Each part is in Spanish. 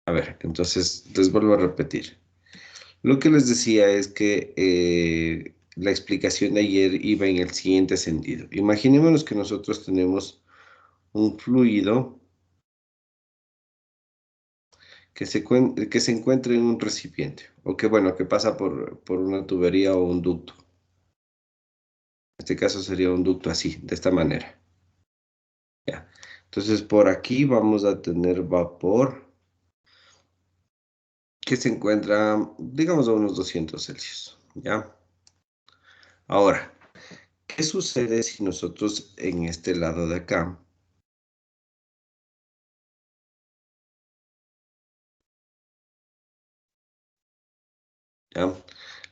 A ver, entonces les vuelvo a repetir. Lo que les decía es que la explicación de ayer iba en el siguiente sentido. Imaginémonos que nosotros tenemos un fluido que se encuentra en un recipiente, o que, bueno, que pasa por una tubería o un ducto. En este caso sería un ducto así, de esta manera. ¿Ya? Entonces, por aquí vamos a tener vapor que se encuentra, digamos, a unos 200 Celsius. ¿Ya? Ahora, ¿qué sucede si nosotros en este lado de acá, ¿ya?,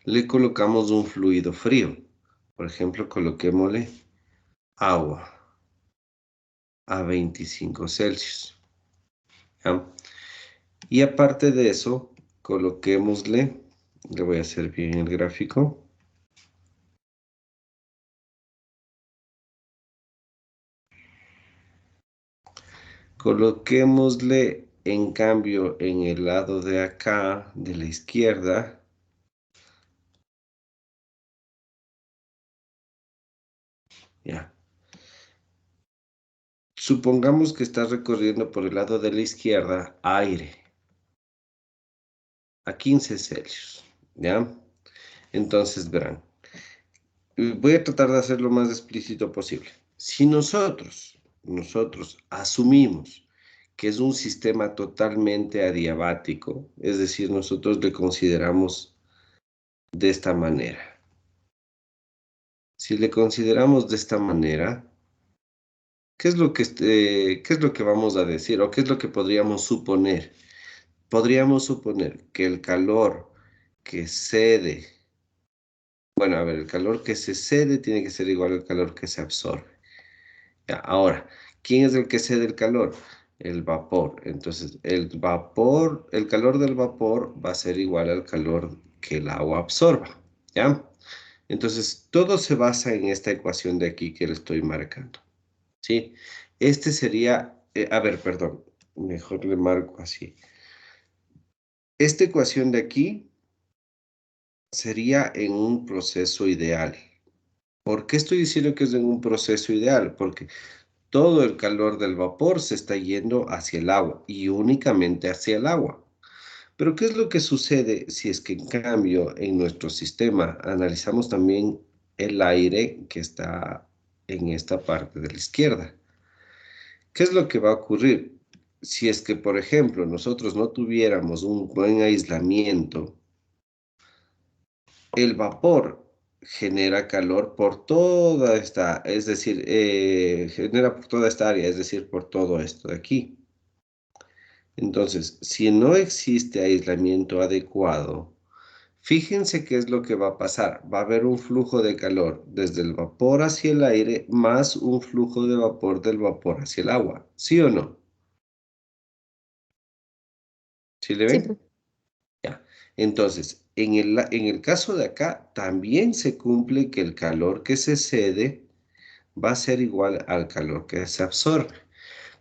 le colocamos un fluido frío? Por ejemplo, coloquémosle agua a 25 Celsius. ¿Ya? Y aparte de eso, coloquémosle, le voy a hacer bien el gráfico, coloquémosle en cambio en el lado de acá, de la izquierda, ya. Supongamos que está recorriendo por el lado de la izquierda aire a 15 Celsius, ¿ya? Entonces verán, voy a tratar de hacer lo más explícito posible. Si nosotros asumimos que es un sistema totalmente adiabático, es decir, nosotros le consideramos de esta manera. Si le consideramos de esta manera, ¿qué es lo que vamos a decir o qué es lo que podríamos suponer? Podríamos suponer que el calor que cede, bueno, a ver, el calor que se cede tiene que ser igual al calor que se absorbe. Ya, ahora, ¿quién es el que cede el calor? El vapor. Entonces, el calor del vapor va a ser igual al calor que el agua absorba. ¿Ya? Entonces, todo se basa en esta ecuación de aquí que le estoy marcando. ¿Sí? Este sería, a ver, perdón, mejor le marco así. Esta ecuación de aquí sería en un proceso ideal. ¿Por qué estoy diciendo que es en un proceso ideal? Porque todo el calor del vapor se está yendo hacia el agua y únicamente hacia el agua. Pero ¿qué es lo que sucede si es que en cambio en nuestro sistema analizamos también el aire que está en esta parte de la izquierda? ¿Qué es lo que va a ocurrir? Si es que, por ejemplo, nosotros no tuviéramos un buen aislamiento, el vapor genera calor por toda esta, es decir, genera por toda esta área, es decir, por todo esto de aquí. Entonces, si no existe aislamiento adecuado, fíjense qué es lo que va a pasar. Va a haber un flujo de calor desde el vapor hacia el aire más un flujo de vapor del vapor hacia el agua. ¿Sí o no? ¿Sí le Sí, ven? Ya. Entonces, en el caso de acá, también se cumple que el calor que se cede va a ser igual al calor que se absorbe.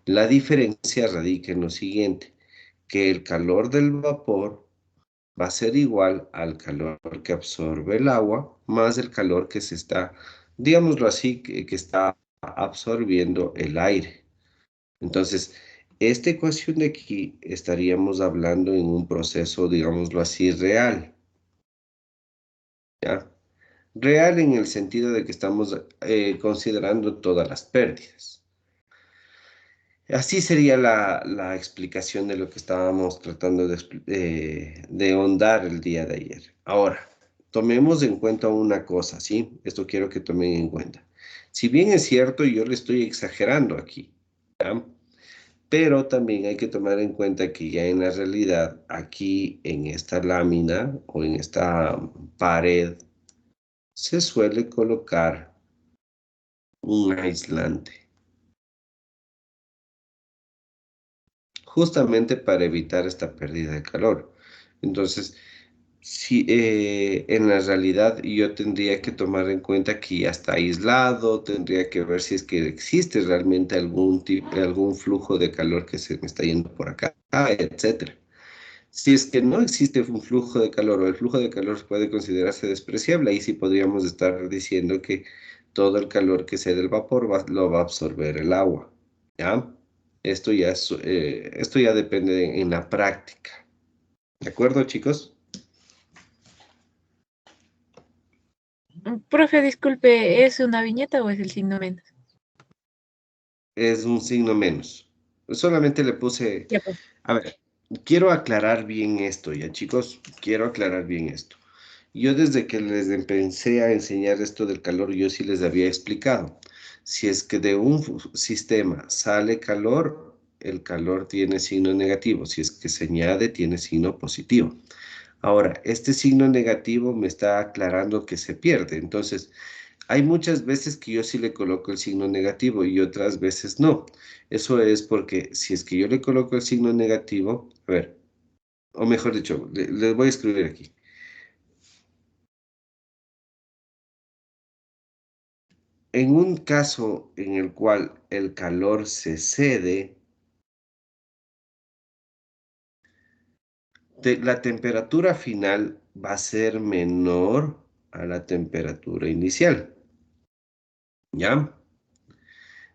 La diferencia radica en lo siguiente, que el calor del vapor va a ser igual al calor que absorbe el agua más el calor que se está, digámoslo así, que está absorbiendo el aire. Entonces, esta ecuación de aquí estaríamos hablando en un proceso, digámoslo así, real, ¿ya? Real en el sentido de que estamos considerando todas las pérdidas. Así sería la explicación de lo que estábamos tratando de ahondar el día de ayer. Ahora, tomemos en cuenta una cosa, ¿sí? Esto quiero que tomen en cuenta. Si bien es cierto, yo le estoy exagerando aquí, ¿ya? Pero también hay que tomar en cuenta que ya en la realidad, aquí en esta lámina o en esta pared, se suele colocar un aislante, justamente para evitar esta pérdida de calor. Entonces, si en la realidad yo tendría que tomar en cuenta que ya está aislado, tendría que ver si es que existe realmente algún tipo, algún flujo de calor que se me está yendo por acá, etcétera. Si es que no existe un flujo de calor o el flujo de calor puede considerarse despreciable, ahí sí podríamos estar diciendo que todo el calor que sea del vapor lo va a absorber el agua, ¿ya? Esto ya depende en la práctica. ¿De acuerdo, chicos? Profe, disculpe, ¿es una viñeta o es el signo menos? Es un signo menos. Solamente le puse... Ya, pues. A ver, quiero aclarar bien esto, ya, chicos. Quiero aclarar bien esto. Yo desde que les empecé a enseñar esto del calor, yo sí les había explicado. Si es que de un sistema sale calor, el calor tiene signo negativo. Si es que se añade, tiene signo positivo. Ahora, este signo negativo me está aclarando que se pierde. Entonces, hay muchas veces que yo sí le coloco el signo negativo y otras veces no. Eso es porque si es que yo le coloco el signo negativo, a ver, o mejor dicho, les voy a escribir aquí. En un caso en el cual el calor se cede, la temperatura final va a ser menor a la temperatura inicial, ¿ya?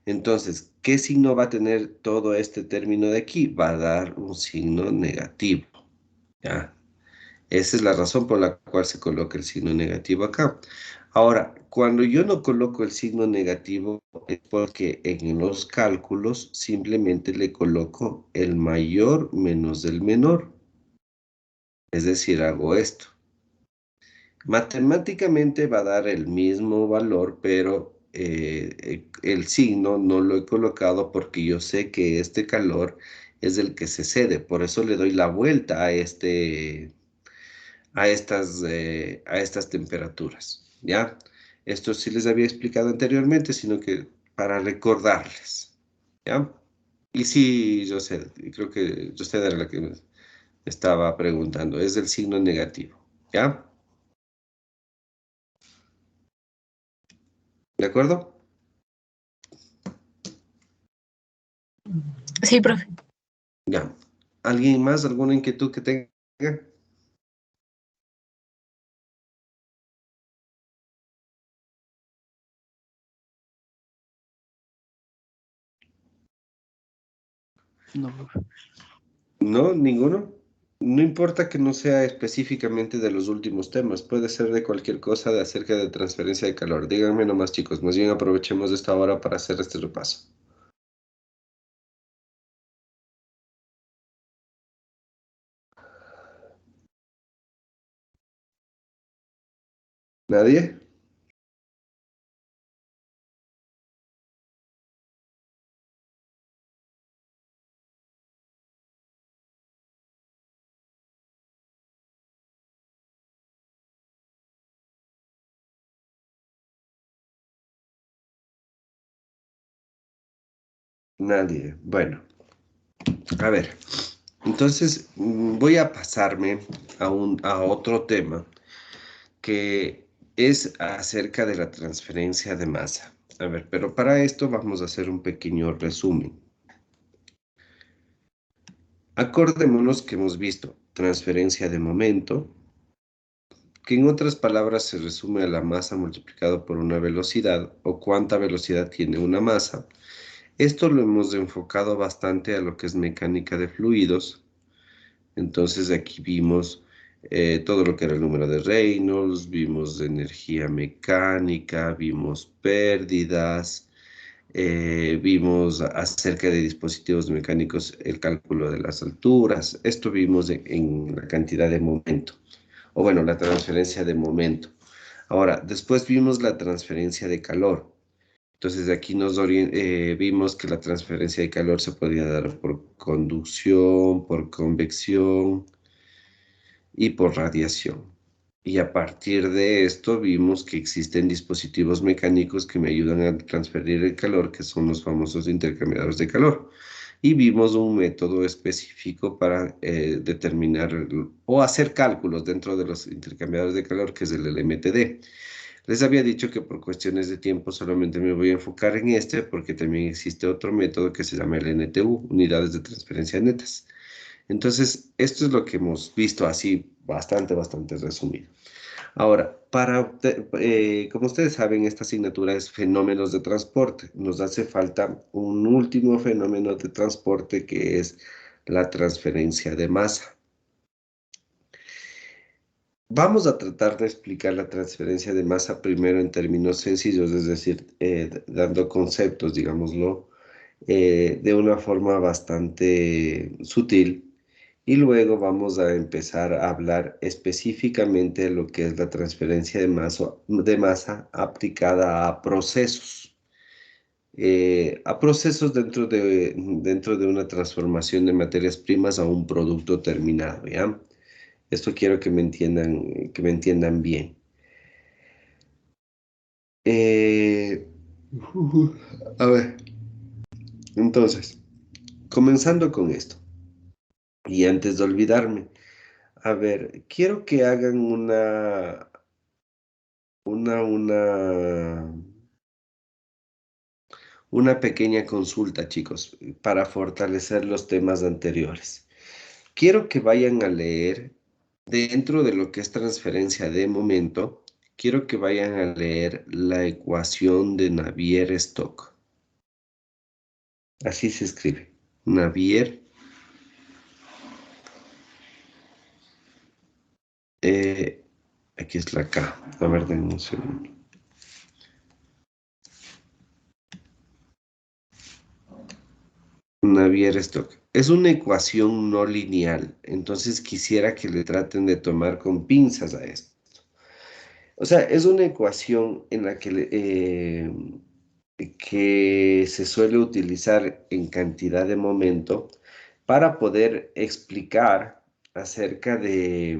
Entonces, ¿qué signo va a tener todo este término de aquí? Va a dar un signo negativo, ¿ya? Esa es la razón por la cual se coloca el signo negativo acá. Ahora, cuando yo no coloco el signo negativo es porque en los cálculos simplemente le coloco el mayor menos el menor. Es decir, hago esto. Matemáticamente va a dar el mismo valor, pero el signo no lo he colocado porque yo sé que este calor es el que se cede. Por eso le doy la vuelta a estas temperaturas, ¿ya? Esto sí les había explicado anteriormente, sino que para recordarles, ¿ya? Y sí, yo sé, creo que usted era la que me estaba preguntando, es el signo negativo, ¿ya? ¿De acuerdo? Sí, profe. Ya. ¿Alguien más? ¿Alguna inquietud que tenga? No, profe. No, ninguno. No importa que no sea específicamente de los últimos temas, puede ser de cualquier cosa de acerca de transferencia de calor. Díganme nomás, chicos, más bien aprovechemos esta hora para hacer este repaso. ¿Nadie? Nadie. Bueno, a ver. Entonces, voy a pasarme a otro tema que es acerca de la transferencia de masa. A ver, pero para esto vamos a hacer un pequeño resumen. Acordémonos que hemos visto transferencia de momento, que en otras palabras se resume a la masa multiplicado por una velocidad o cuánta velocidad tiene una masa. Esto lo hemos enfocado bastante a lo que es mecánica de fluidos. Entonces aquí vimos todo lo que era el número de Reynolds, vimos energía mecánica, vimos pérdidas, vimos acerca de dispositivos mecánicos el cálculo de las alturas. Esto vimos en la cantidad de momento, o bueno, la transferencia de momento. Ahora, después vimos la transferencia de calor. Entonces aquí vimos que la transferencia de calor se podía dar por conducción, por convección y por radiación. Y a partir de esto vimos que existen dispositivos mecánicos que me ayudan a transferir el calor, que son los famosos intercambiadores de calor. Y vimos un método específico para determinar o hacer cálculos dentro de los intercambiadores de calor, que es el LMTD. Les había dicho que por cuestiones de tiempo solamente me voy a enfocar en este, porque también existe otro método que se llama el NTU, unidades de transferencia netas. Entonces, esto es lo que hemos visto así bastante resumido. Ahora, como ustedes saben, esta asignatura es fenómenos de transporte. Nos hace falta un último fenómeno de transporte que es la transferencia de masa. Vamos a tratar de explicar la transferencia de masa primero en términos sencillos, es decir, dando conceptos, digámoslo, de una forma bastante sutil. Y luego vamos a empezar a hablar específicamente de lo que es la transferencia de masa aplicada a procesos dentro de una transformación de materias primas a un producto terminado, ¿ya? Esto quiero que me entiendan bien. Eh, a ver, entonces, comenzando con esto, y antes de olvidarme, a ver, quiero que hagan una, una pequeña consulta, chicos, para fortalecer los temas anteriores. Quiero que vayan a leer dentro de lo que es transferencia de momento, quiero que vayan a leer la ecuación de Navier-Stokes. Así se escribe. Navier. Aquí es la K. A ver, denme un segundo. Navier-Stokes. Es una ecuación no lineal, entonces quisiera que le traten de tomar con pinzas a esto. O sea, es una ecuación en la que se suele utilizar en cantidad de momento para poder explicar acerca de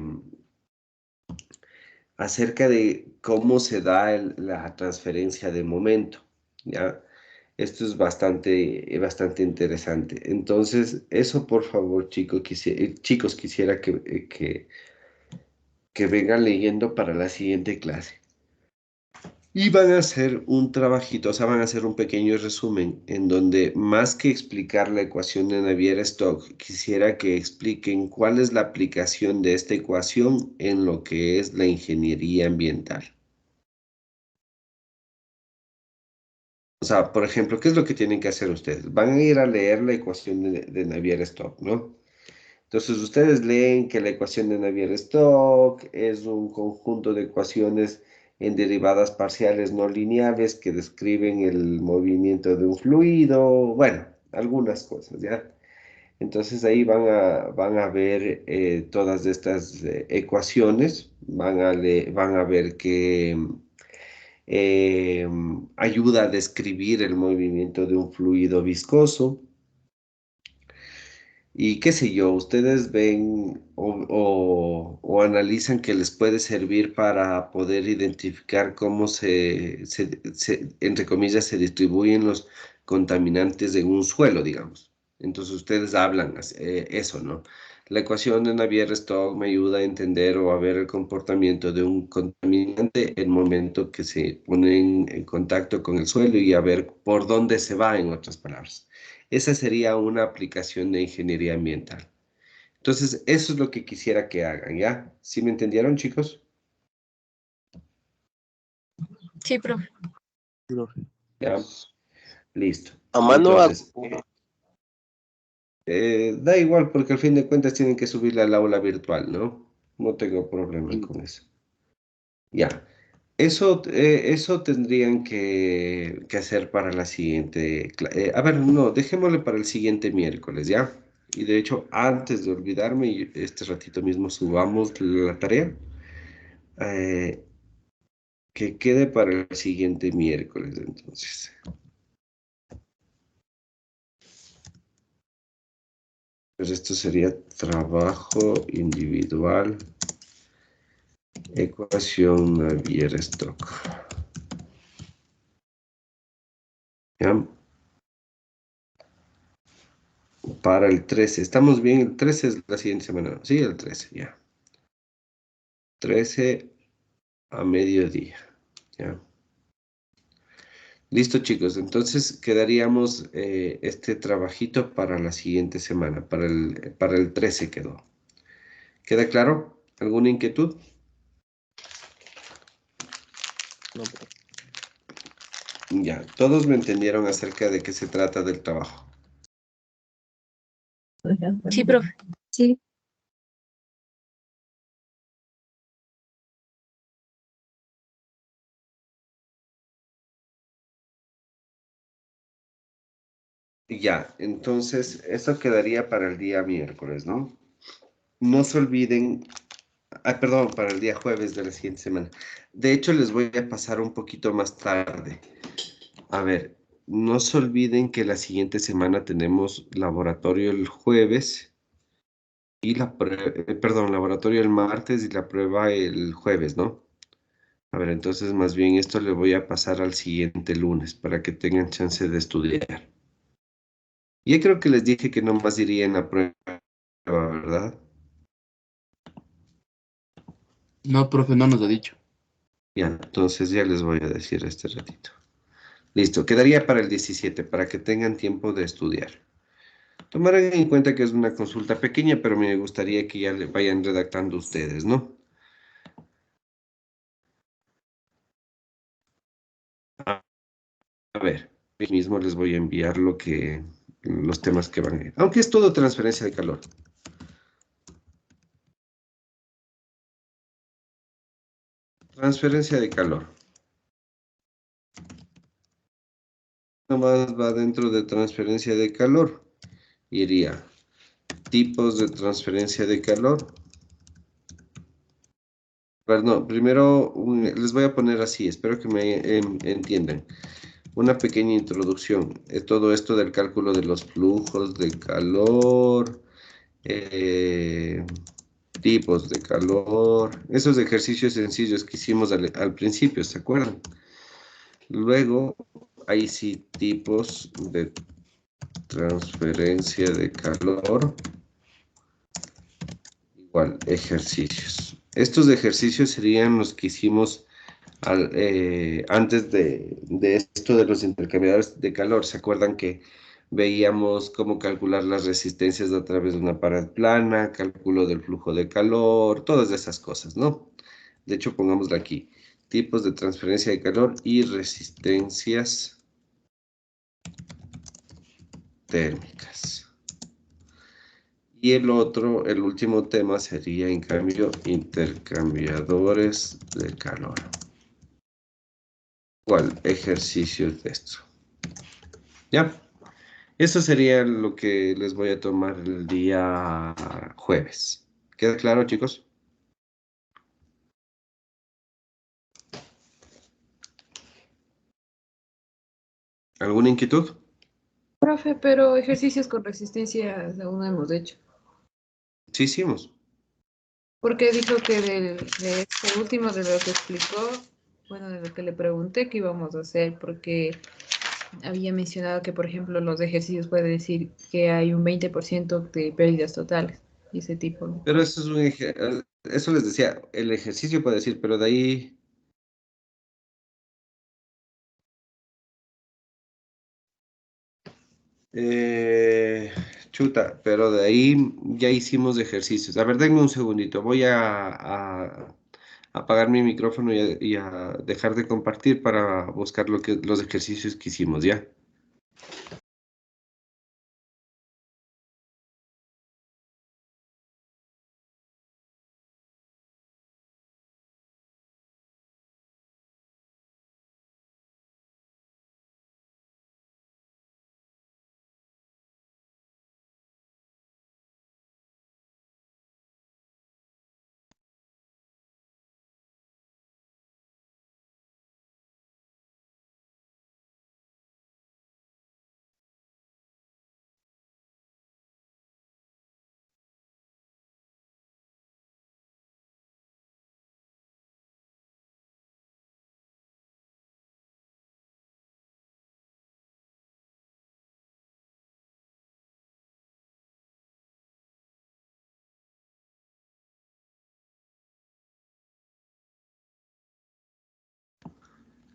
cómo se da la transferencia de momento, ¿ya? Esto es bastante interesante. Entonces, eso por favor, chicos, quisiera que vengan leyendo para la siguiente clase. Y van a hacer un trabajito, o sea, van a hacer un pequeño resumen en donde más que explicar la ecuación de Navier-Stokes, quisiera que expliquen cuál es la aplicación de esta ecuación en lo que es la ingeniería ambiental. O sea, por ejemplo, ¿qué es lo que tienen que hacer ustedes? Van a ir a leer la ecuación de Navier-Stokes, ¿no? Entonces, ustedes leen que la ecuación de Navier-Stokes es un conjunto de ecuaciones en derivadas parciales no lineales que describen el movimiento de un fluido, bueno, algunas cosas, ¿ya? Entonces ahí van a ver todas estas ecuaciones, van a ver que ayuda a describir el movimiento de un fluido viscoso. Y qué sé yo, ustedes ven o analizan que les puede servir para poder identificar cómo entre comillas, se distribuyen los contaminantes en un suelo, digamos. Entonces ustedes hablan eso, ¿no? La ecuación de Navier-Stokes me ayuda a entender o a ver el comportamiento de un contaminante en el momento que se pone en contacto con el suelo y a ver por dónde se va, en otras palabras. Esa sería una aplicación de ingeniería ambiental. Entonces, eso es lo que quisiera que hagan, ¿ya? ¿Sí me entendieron, chicos? Sí, profe. Profe. Ya, listo. A mano hago. Entonces, da igual porque al fin de cuentas tienen que subirla al aula virtual, ¿no? No tengo problema con eso. Ya. Eso tendrían que hacer para la siguiente a ver, no, dejémosle para el siguiente miércoles, ¿ya? Y de hecho, antes de olvidarme, este ratito mismo subamos la tarea, eh, que quede para el siguiente miércoles, entonces. Pues esto sería trabajo individual, ecuación Navier-Stokes. ¿Ya? Para el 13. ¿Estamos bien? El 13 es la siguiente semana. Sí, el 13, ya. 13 a mediodía. ¿Ya? Listo, chicos. Entonces quedaríamos este trabajito para la siguiente semana, para el 13 quedó. ¿Queda claro? ¿Alguna inquietud? No, profe. Ya, todos me entendieron acerca de qué se trata del trabajo. Sí, profe. Sí. Ya, entonces eso quedaría para el día miércoles, ¿no? No se olviden, perdón, para el día jueves de la siguiente semana. De hecho, les voy a pasar un poquito más tarde. A ver, no se olviden que la siguiente semana tenemos laboratorio el jueves y perdón, laboratorio el martes y la prueba el jueves, ¿no? A ver, entonces más bien esto le voy a pasar al siguiente lunes para que tengan chance de estudiar. Ya creo que les dije que no más iría en la prueba, ¿verdad? No, profe, no nos ha dicho. Ya, entonces ya les voy a decir este ratito. Listo, quedaría para el 17 para que tengan tiempo de estudiar. Tomarán en cuenta que es una consulta pequeña, pero me gustaría que ya le vayan redactando ustedes, ¿no? A ver, yo mismo les voy a enviar los temas que van a ir. Aunque es todo transferencia de calor. Transferencia de calor. Nomás va dentro de transferencia de calor. Iría tipos de transferencia de calor. Perdón, primero les voy a poner así, espero que me entiendan. Una pequeña introducción. Todo esto del cálculo de los flujos de calor, eh, tipos de calor, esos ejercicios sencillos que hicimos al principio, ¿se acuerdan? Luego, ahí sí, tipos de transferencia de calor, igual, ejercicios. Estos ejercicios serían los que hicimos antes de esto de los intercambiadores de calor. ¿Se acuerdan que veíamos cómo calcular las resistencias a través de una pared plana, cálculo del flujo de calor, todas esas cosas, ¿no? De hecho, pongámoslo aquí. Tipos de transferencia de calor y resistencias térmicas. Y el último tema sería, en cambio, intercambiadores de calor. ¿Cuál? Ejercicios de esto. ¿Ya? Eso sería lo que les voy a tomar el día jueves. ¿Queda claro, chicos? ¿Alguna inquietud? Profe, pero ejercicios con resistencia aún no hemos hecho. Sí, hicimos. Porque dijo que de este último, de lo que explicó, bueno, de lo que le pregunté que íbamos a hacer, porque había mencionado que, por ejemplo, los ejercicios puede decir que hay un 20% de pérdidas totales y ese tipo de Pero cosas. eso es eso les decía, el ejercicio puede decir, pero de ahí, eh, chuta, pero de ahí ya hicimos ejercicios. A ver, denme un segundito, voy a apagar mi micrófono y a dejar de compartir para buscar los ejercicios que hicimos, ¿ya?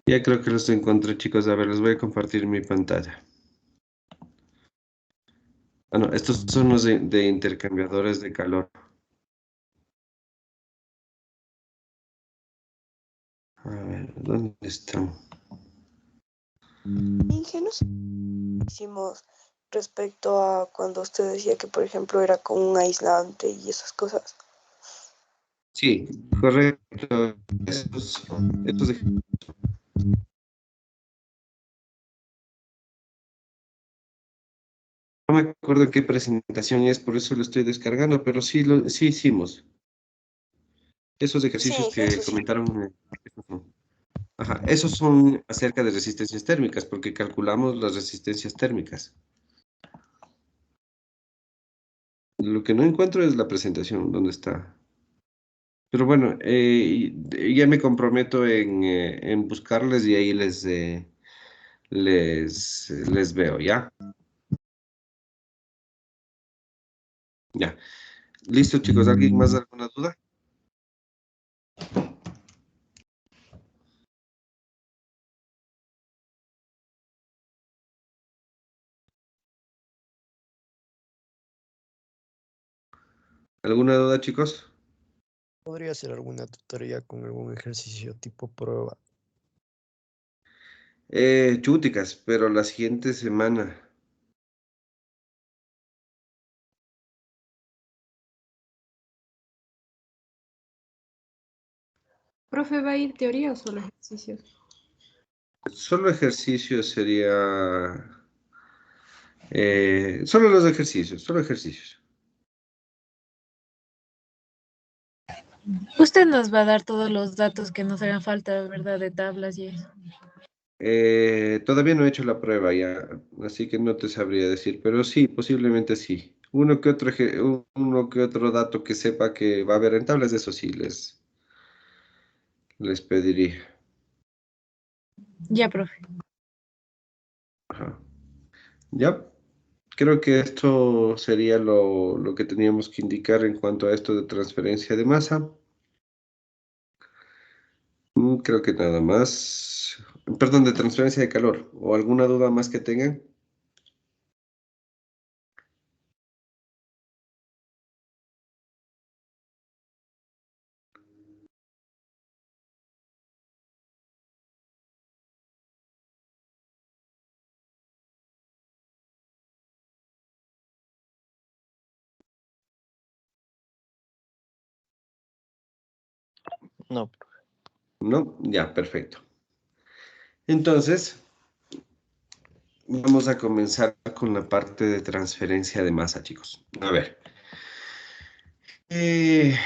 Ya creo que los encontré, chicos. A ver, les voy a compartir mi pantalla. Ah, no, estos son los de intercambiadores de calor. A ver, ¿dónde están? Ingenuos hicimos respecto a cuando usted decía que, por ejemplo, era con un aislante y esas cosas. Sí, correcto. Estos no me acuerdo qué presentación es, por eso lo estoy descargando, pero sí, sí hicimos. Esos Sí, ejercicios que eso sí. comentaron, esos son. Ajá, esos son acerca de resistencias térmicas, porque calculamos las resistencias térmicas. Lo que no encuentro es la presentación, ¿dónde está? Pero bueno, ya me comprometo en buscarles y ahí les veo, ¿ya? Ya. Listo, chicos. ¿Alguien más alguna duda? ¿Alguna duda, chicos? Podría ser alguna tutoría con algún ejercicio tipo prueba. Chúticas, pero la siguiente semana. ¿Profe, va a ir teoría o solo ejercicios? Solo ejercicios sería... solo los ejercicios, solo ejercicios. Usted nos va a dar todos los datos que nos hagan falta, ¿verdad? De tablas y eso. Todavía no he hecho la prueba ya, así que no te sabría decir, pero sí, posiblemente sí. Uno que otro dato que sepa que va a haber en tablas, eso sí, les pediría. Ya, profe. Ajá. Ya, creo que esto sería lo que teníamos que indicar en cuanto a esto de transferencia de masa. Creo que nada más. Perdón, de transferencia de calor. ¿O alguna duda más que tengan? No, ¿No? Ya, perfecto. Entonces, vamos a comenzar con la parte de transferencia de masa, chicos. A ver. Eh,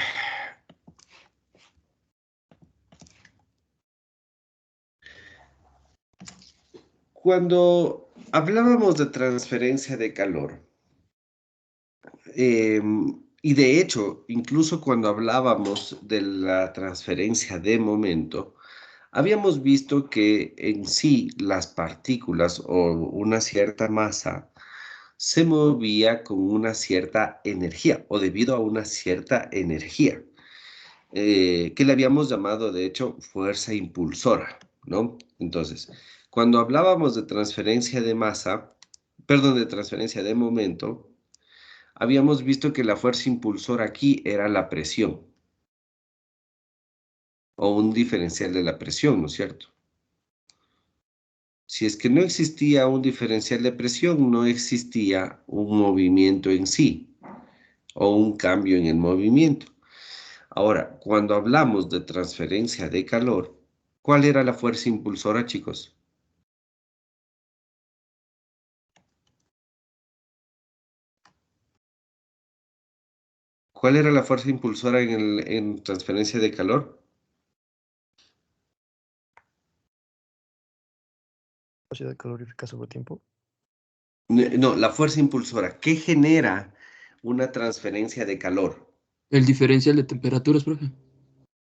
Cuando hablábamos de transferencia de calor, y de hecho, incluso cuando hablábamos de la transferencia de momento, habíamos visto que en sí las partículas o una cierta masa se movía con una cierta energía o debido a una cierta energía, que le habíamos llamado de hecho fuerza impulsora, ¿no? Entonces, cuando hablábamos de transferencia de masa, perdón, de transferencia de momento, habíamos visto que la fuerza impulsora aquí era la presión o un diferencial de la presión, ¿no es cierto? Si es que no existía un diferencial de presión, no existía un movimiento en sí o un cambio en el movimiento. Ahora, cuando hablamos de transferencia de calor, ¿cuál era la fuerza impulsora, chicos? ¿Cuál era la fuerza impulsora en transferencia de calor? capacidad calorífica sobre tiempo. No, la fuerza impulsora. ¿Qué genera una transferencia de calor? El diferencial de temperaturas, profe.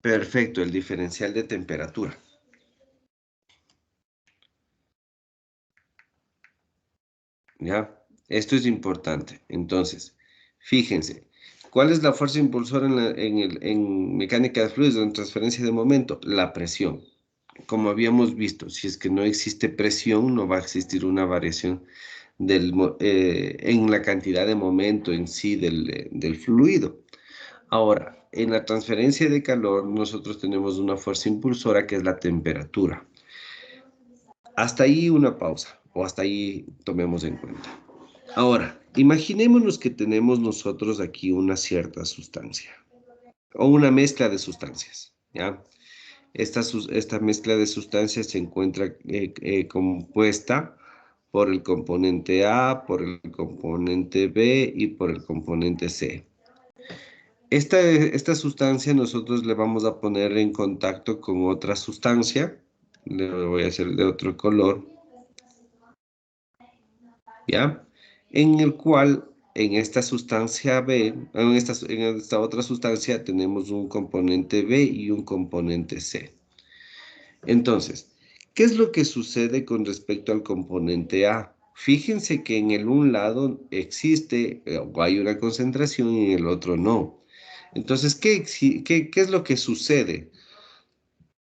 Perfecto, el diferencial de temperatura. ¿Ya? Esto es importante. Entonces, fíjense, ¿cuál es la fuerza impulsora en mecánica de fluidos, en transferencia de momento? La presión. como habíamos visto, si es que no existe presión, no va a existir una variación en la cantidad de momento en sí del fluido. Ahora, en la transferencia de calor, nosotros tenemos una fuerza impulsora que es la temperatura. Hasta ahí una pausa, o hasta ahí tomemos en cuenta. Ahora, imaginémonos que tenemos nosotros aquí una cierta sustancia, o una mezcla de sustancias, ¿ya? Esta mezcla de sustancias se encuentra compuesta por el componente A, por el componente B y por el componente C. Esta sustancia nosotros le vamos a poner en contacto con otra sustancia, le voy a hacer de otro color, ¿ya? En el cual, en esta sustancia B, en esta otra sustancia tenemos un componente B y un componente C. Entonces, ¿qué es lo que sucede con respecto al componente A? Fíjense que en el un lado existe o hay una concentración y en el otro no. Entonces, ¿qué es lo que sucede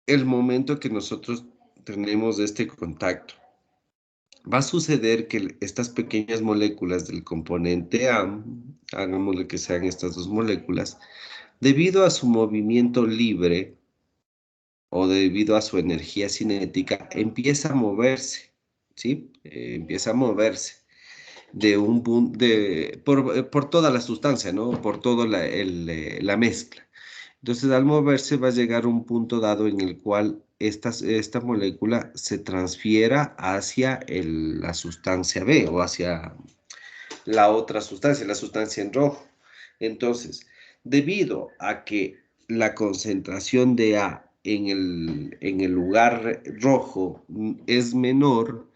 el momento que nosotros tenemos este contacto? Va a suceder que estas pequeñas moléculas del componente A, hagámosle que sean estas dos moléculas, debido a su movimiento libre o debido a su energía cinética, empieza a moverse, ¿sí? Empieza a moverse por toda la sustancia, ¿no? Por toda la mezcla. Entonces, al moverse va a llegar a un punto dado en el cual esta molécula se transfiera hacia la sustancia B o hacia la otra sustancia, la sustancia en rojo. Entonces, debido a que la concentración de A en el lugar rojo es menor,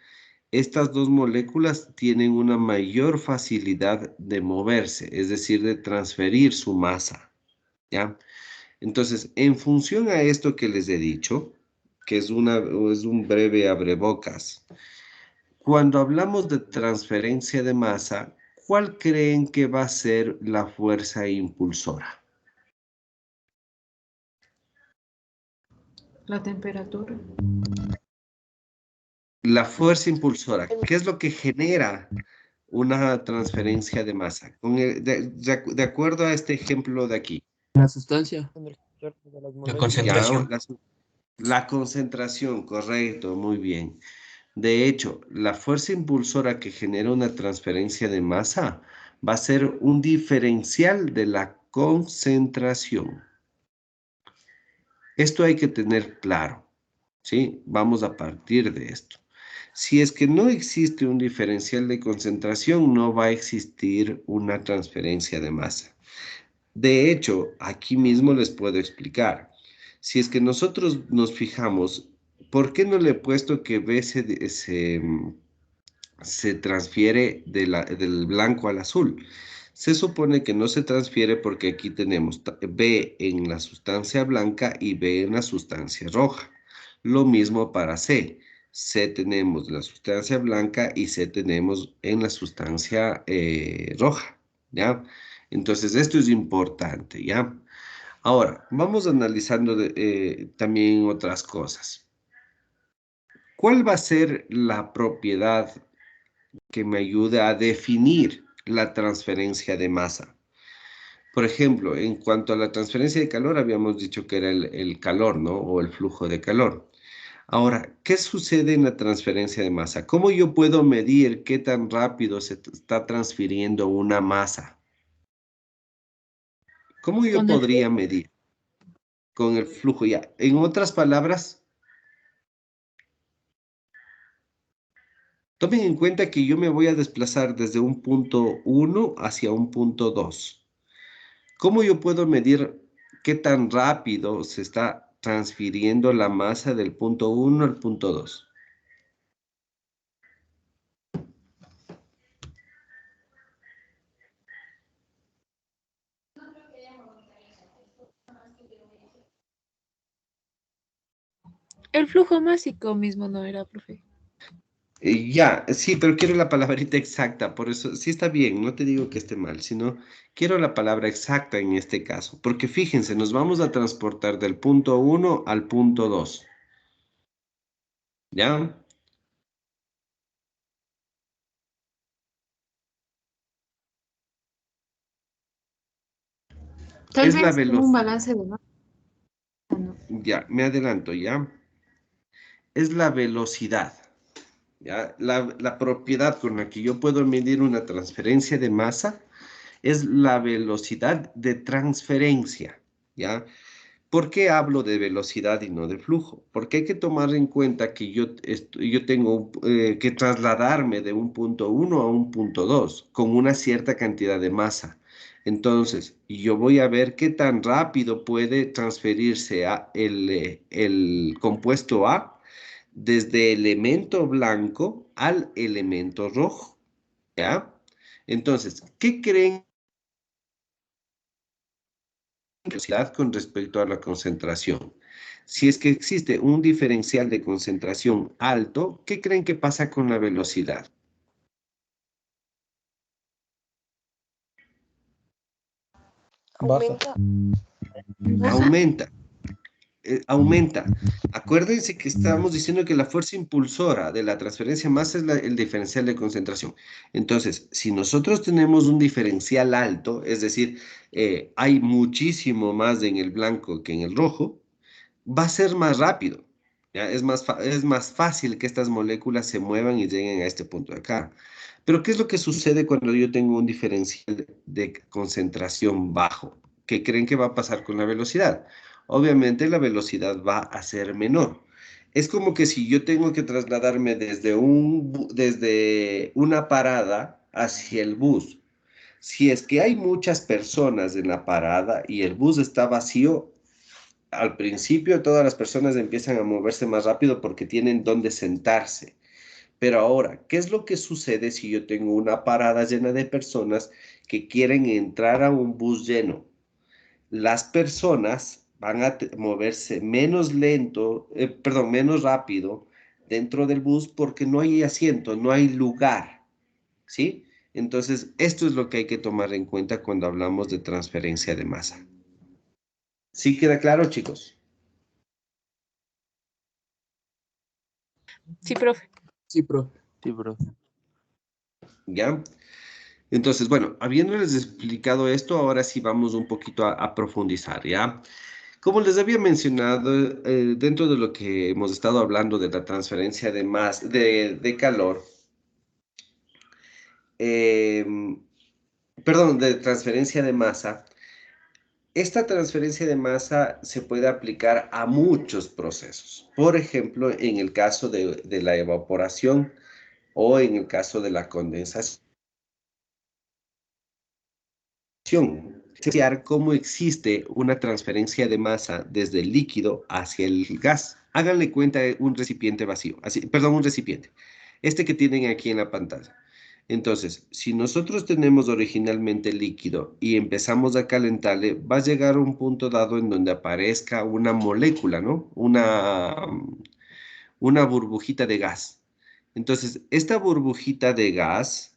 estas dos moléculas tienen una mayor facilidad de moverse, es decir, de transferir su masa, ¿ya? Entonces, en función a esto que les he dicho, que es un breve abrebocas, cuando hablamos de transferencia de masa, ¿cuál creen que va a ser la fuerza impulsora? La temperatura. La fuerza impulsora, ¿qué es lo que genera una transferencia de masa? De acuerdo a este ejemplo de aquí. La sustancia. Energía de las La moléculas. concentración. La concentración, correcto, muy bien. De hecho, la fuerza impulsora que genera una transferencia de masa va a ser un diferencial de la concentración. Esto hay que tener claro, ¿sí? Vamos a partir de esto. Si es que no existe un diferencial de concentración, no va a existir una transferencia de masa. De hecho, aquí mismo les puedo explicar. Si es que nosotros nos fijamos, ¿por qué no le he puesto que B se transfiere del blanco al azul? Se supone que no se transfiere porque aquí tenemos B en la sustancia blanca y B en la sustancia roja. Lo mismo para C. C tenemos la sustancia blanca y C tenemos en la sustancia roja, ¿ya? Entonces, esto es importante, ¿ya? Ahora, vamos analizando también otras cosas. ¿Cuál va a ser la propiedad que me ayude a definir la transferencia de masa? Por ejemplo, en cuanto a la transferencia de calor, habíamos dicho que era el calor, ¿no? O el flujo de calor. Ahora, ¿qué sucede en la transferencia de masa? ¿Cómo yo puedo medir qué tan rápido se está transfiriendo una masa? ¿Cómo yo Con el podría medir? Con el flujo, ya. En otras palabras, tomen en cuenta que yo me voy a desplazar desde un punto 1 hacia un punto 2. ¿Cómo yo puedo medir qué tan rápido se está transfiriendo la masa del punto 1 al punto 2? El flujo másico mismo no era, profe. Ya, sí, pero quiero la palabrita exacta, por eso sí está bien, no te digo que esté mal, sino quiero la palabra exacta en este caso, porque fíjense, nos vamos a transportar del punto 1 al punto 2. ¿Ya? Tal Es la vez como un velocidad. balance de masa, ¿no? Ya, me adelanto, ¿ya? Es la velocidad. ¿Ya? La propiedad con la que yo puedo medir una transferencia de masa es la velocidad de transferencia, ¿ya? ¿Por qué hablo de velocidad y no de flujo? Porque hay que tomar en cuenta que yo tengo que trasladarme de un punto uno a un punto 2 con una cierta cantidad de masa. Entonces, yo voy a ver qué tan rápido puede transferirse el compuesto A desde elemento blanco al elemento rojo, ¿ya? Entonces, ¿qué creen velocidad con respecto a la concentración? Si es que existe un diferencial de concentración alto, ¿qué creen que pasa con la velocidad? Baja. Aumenta. Baja. Aumenta, aumenta. Acuérdense que estábamos diciendo que la fuerza impulsora de la transferencia de masa es el diferencial de concentración. Entonces, si nosotros tenemos un diferencial alto, es decir, hay muchísimo más en el blanco que en el rojo, va a ser más rápido. ¿Ya? Es más fácil que estas moléculas se muevan y lleguen a este punto de acá. Pero ¿qué es lo que sucede cuando yo tengo un diferencial de concentración bajo? ¿Qué creen que va a pasar con la velocidad? Obviamente la velocidad va a ser menor. Es como que si yo tengo que trasladarme desde una parada hacia el bus. Si es que hay muchas personas en la parada y el bus está vacío, al principio todas las personas empiezan a moverse más rápido porque tienen dónde sentarse. Pero ahora, ¿qué es lo que sucede si yo tengo una parada llena de personas que quieren entrar a un bus lleno? Las personas van a moverse menos lento, perdón, menos rápido dentro del bus porque no hay asiento, no hay lugar, ¿sí? Entonces, esto es lo que hay que tomar en cuenta cuando hablamos de transferencia de masa. ¿Sí queda claro, chicos? Sí, profe. Sí, profe. Sí, bro. ¿Ya? Entonces, bueno, habiéndoles explicado esto, ahora sí vamos un poquito a profundizar, ¿ya? Como les había mencionado, dentro de lo que hemos estado hablando de la transferencia de calor, eh, perdón, de transferencia de masa, esta transferencia de masa se puede aplicar a muchos procesos. Por ejemplo, en el caso de la evaporación o en el caso de la condensación. Cómo existe una transferencia de masa desde el líquido hacia el gas. Háganle cuenta de un recipiente vacío, así, perdón, un recipiente, este que tienen aquí en la pantalla. Entonces, si nosotros tenemos originalmente líquido y empezamos a calentarle, va a llegar a un punto dado en donde aparezca una molécula, ¿no? Una burbujita de gas. Entonces, esta burbujita de gas,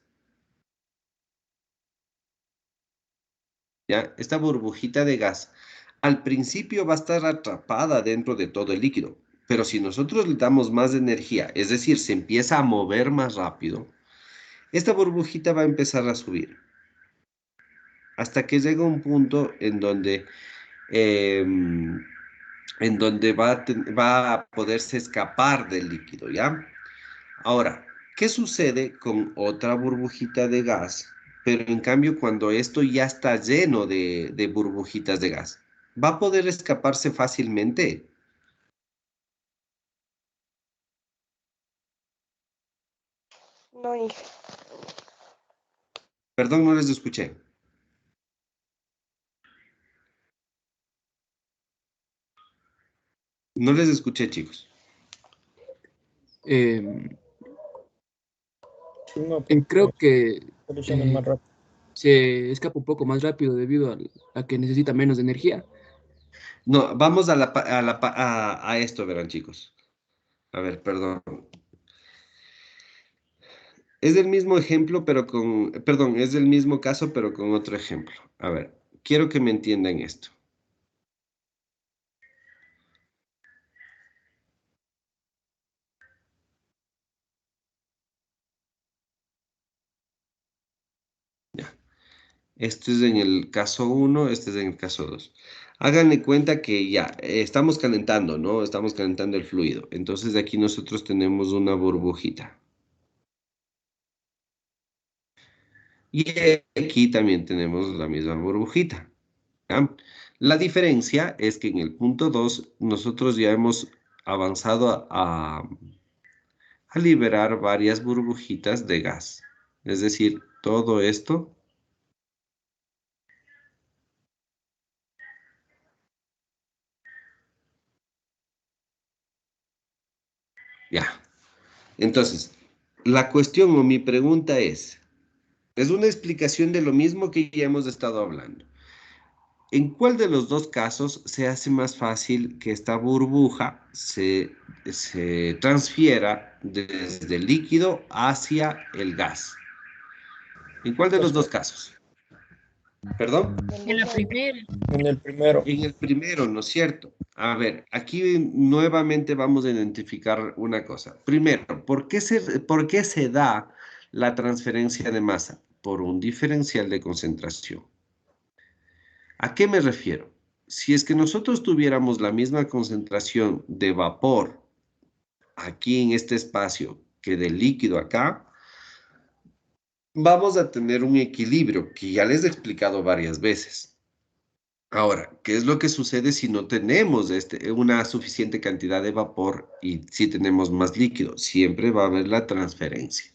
¿ya? Esta burbujita de gas al principio va a estar atrapada dentro de todo el líquido, pero si nosotros le damos más energía, es decir, se empieza a mover más rápido, esta burbujita va a empezar a subir hasta que llega un punto en donde va a poderse escapar del líquido, ¿ya? Ahora, ¿qué sucede con otra burbujita de gas? Pero en cambio, cuando esto ya está lleno de burbujitas de gas, ¿va a poder escaparse fácilmente? No, Inge. Perdón, no les escuché. No les escuché, chicos. Eh, No, creo porque que soluciona eh, más rápido. se escapa un poco más rápido debido a que necesita menos energía. No, vamos a esto, verán, chicos. A ver, perdón. Es el mismo ejemplo, perdón, es el mismo caso, pero con otro ejemplo. A ver, quiero que me entiendan esto. Esto es en el caso 1, este es en el caso 2. Háganle cuenta que ya estamos calentando, ¿no? Estamos calentando el fluido. Entonces aquí nosotros tenemos una burbujita. Y aquí también tenemos la misma burbujita. ¿Ya? La diferencia es que en el punto 2 nosotros ya hemos avanzado a liberar varias burbujitas de gas. Es decir, todo esto ya. Entonces, la cuestión o mi pregunta es una explicación de lo mismo que ya hemos estado hablando. ¿En cuál de los dos casos se hace más fácil que esta burbuja se transfiera desde el líquido hacia el gas? ¿En cuál de los dos casos? ¿Perdón? En la primera. En el primero. En el primero, ¿no es cierto? A ver, aquí nuevamente vamos a identificar una cosa. Primero, por qué se da la transferencia de masa? Por un diferencial de concentración. ¿A qué me refiero? Si es que nosotros tuviéramos la misma concentración de vapor aquí en este espacio que de líquido acá, vamos a tener un equilibrio que ya les he explicado varias veces. Ahora, ¿qué es lo que sucede si no tenemos una suficiente cantidad de vapor y si tenemos más líquido? Siempre va a haber la transferencia.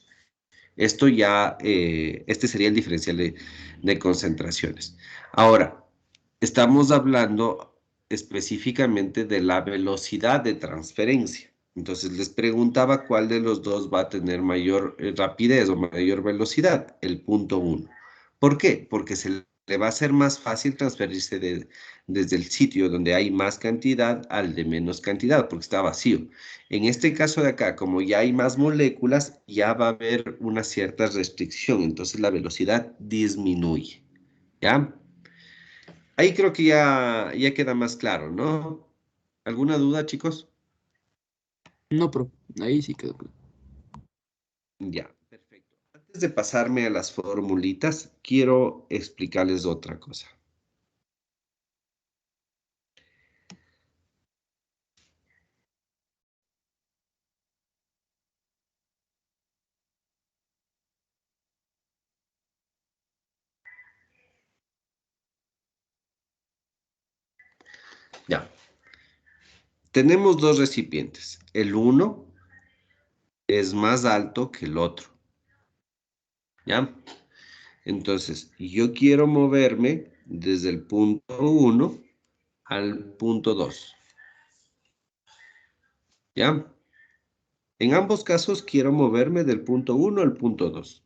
Esto ya, este sería el diferencial de concentraciones. Ahora, estamos hablando específicamente de la velocidad de transferencia. Entonces les preguntaba cuál de los dos va a tener mayor rapidez o mayor velocidad, el punto 1. ¿Por qué? Porque se le va a ser más fácil transferirse desde el sitio donde hay más cantidad al de menos cantidad, porque está vacío. En este caso de acá, como ya hay más moléculas, ya va a haber una cierta restricción, entonces la velocidad disminuye. ¿Ya? Ahí creo que ya queda más claro, ¿no? ¿Alguna duda, chicos? No, pero ahí sí quedó claro. Ya, perfecto. Antes de pasarme a las formulitas, quiero explicarles otra cosa. Ya. Tenemos dos recipientes. El uno es más alto que el otro. ¿Ya? Entonces, yo quiero moverme desde el punto 1 al punto 2. ¿Ya? En ambos casos quiero moverme del punto 1 al punto 2.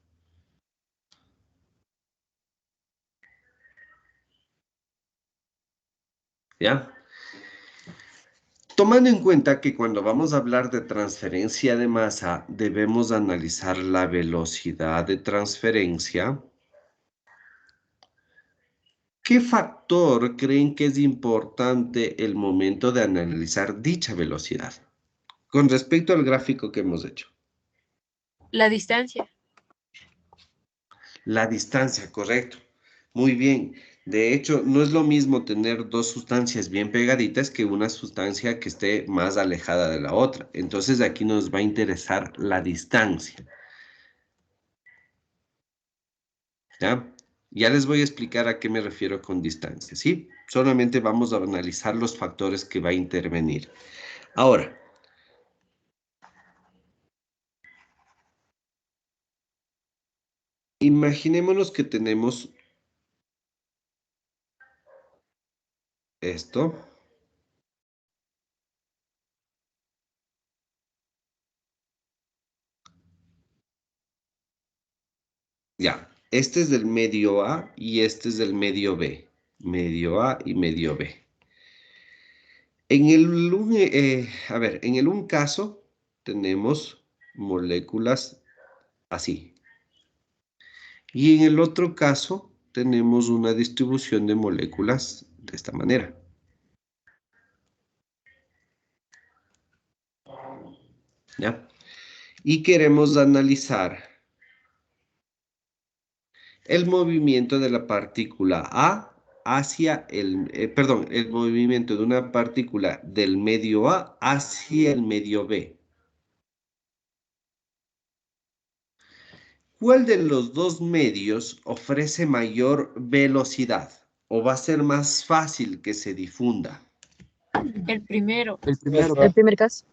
¿Ya? Tomando en cuenta que cuando vamos a hablar de transferencia de masa, debemos analizar la velocidad de transferencia. ¿Qué factor creen que es importante el momento de analizar dicha velocidad? Con respecto al gráfico que hemos hecho. La distancia. La distancia, correcto. Muy bien. De hecho, no es lo mismo tener dos sustancias bien pegaditas que una sustancia que esté más alejada de la otra. Entonces aquí nos va a interesar la distancia. ¿Ya? Ya les voy a explicar a qué me refiero con distancia, ¿sí? Solamente vamos a analizar los factores que va a intervenir. Ahora, imaginémonos que tenemos esto. Ya, este es del medio A y este es del medio B. Medio A y medio B. En el un caso tenemos moléculas así. Y en el otro caso tenemos una distribución de moléculas de esta manera. ¿Ya? Y queremos analizar El movimiento de la partícula A hacia el movimiento de una partícula del medio A hacia el medio B. ¿Cuál de los dos medios ofrece mayor velocidad o va a ser más fácil que se difunda? El primero. El primero, El primer caso.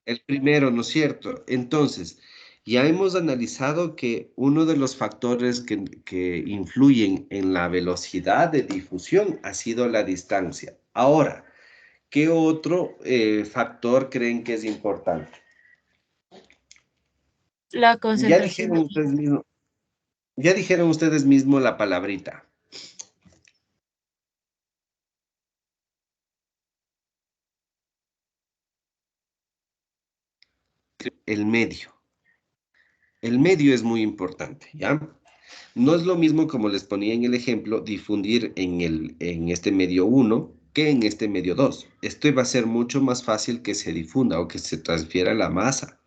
El primero, ¿no es cierto? Entonces, ya hemos analizado que uno de los factores que influyen en la velocidad de difusión ha sido la distancia. Ahora, ¿qué otro factor creen que es importante? La Ya concentración. dijeron ustedes mismos, ya dijeron ustedes mismos la palabrita, el medio. El medio es muy importante, ¿ya? No es lo mismo, como les ponía en el ejemplo, difundir en este medio uno que en este medio 2. Esto va a ser mucho más fácil que se difunda o que se transfiera la masa,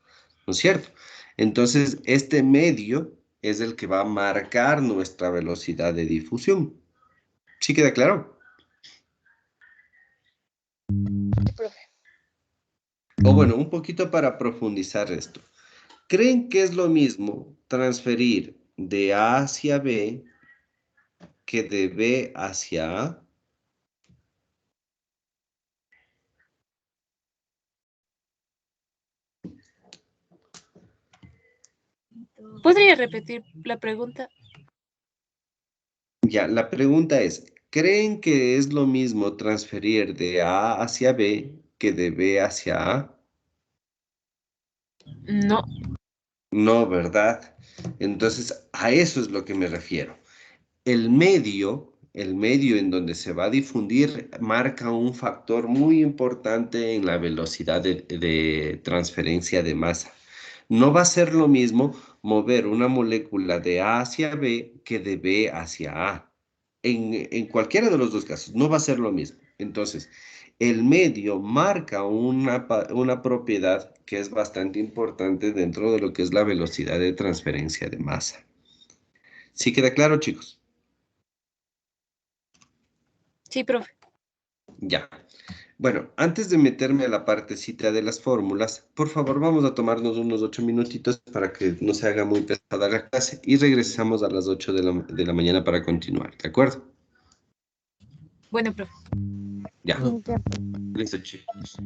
¿no es cierto? Entonces, este medio es el que va a marcar nuestra velocidad de difusión. ¿Sí queda claro? Sí, profe. O bueno, un poquito para profundizar esto. ¿Creen que es lo mismo transferir de A hacia B que de B hacia A? ¿Podría repetir la pregunta? Ya, la pregunta es, ¿creen que es lo mismo transferir de A hacia B que de B hacia A? No. No, ¿verdad? Entonces, a eso es lo que me refiero. El medio en donde se va a difundir marca un factor muy importante en la velocidad de transferencia de masa. No va a ser lo mismo mover una molécula de A hacia B que de B hacia A. En cualquiera de los dos casos, no va a ser lo mismo. Entonces, el medio marca una propiedad que es bastante importante dentro de lo que es la velocidad de transferencia de masa. ¿Sí queda claro, chicos? Sí, profe. Ya. Bueno, antes de meterme a la partecita de las fórmulas, por favor vamos a tomarnos unos 8 minutitos para que no se haga muy pesada la clase y regresamos a las 8 de la mañana para continuar, ¿de acuerdo? Bueno, profe. Ya. Ya. Listo, chicos.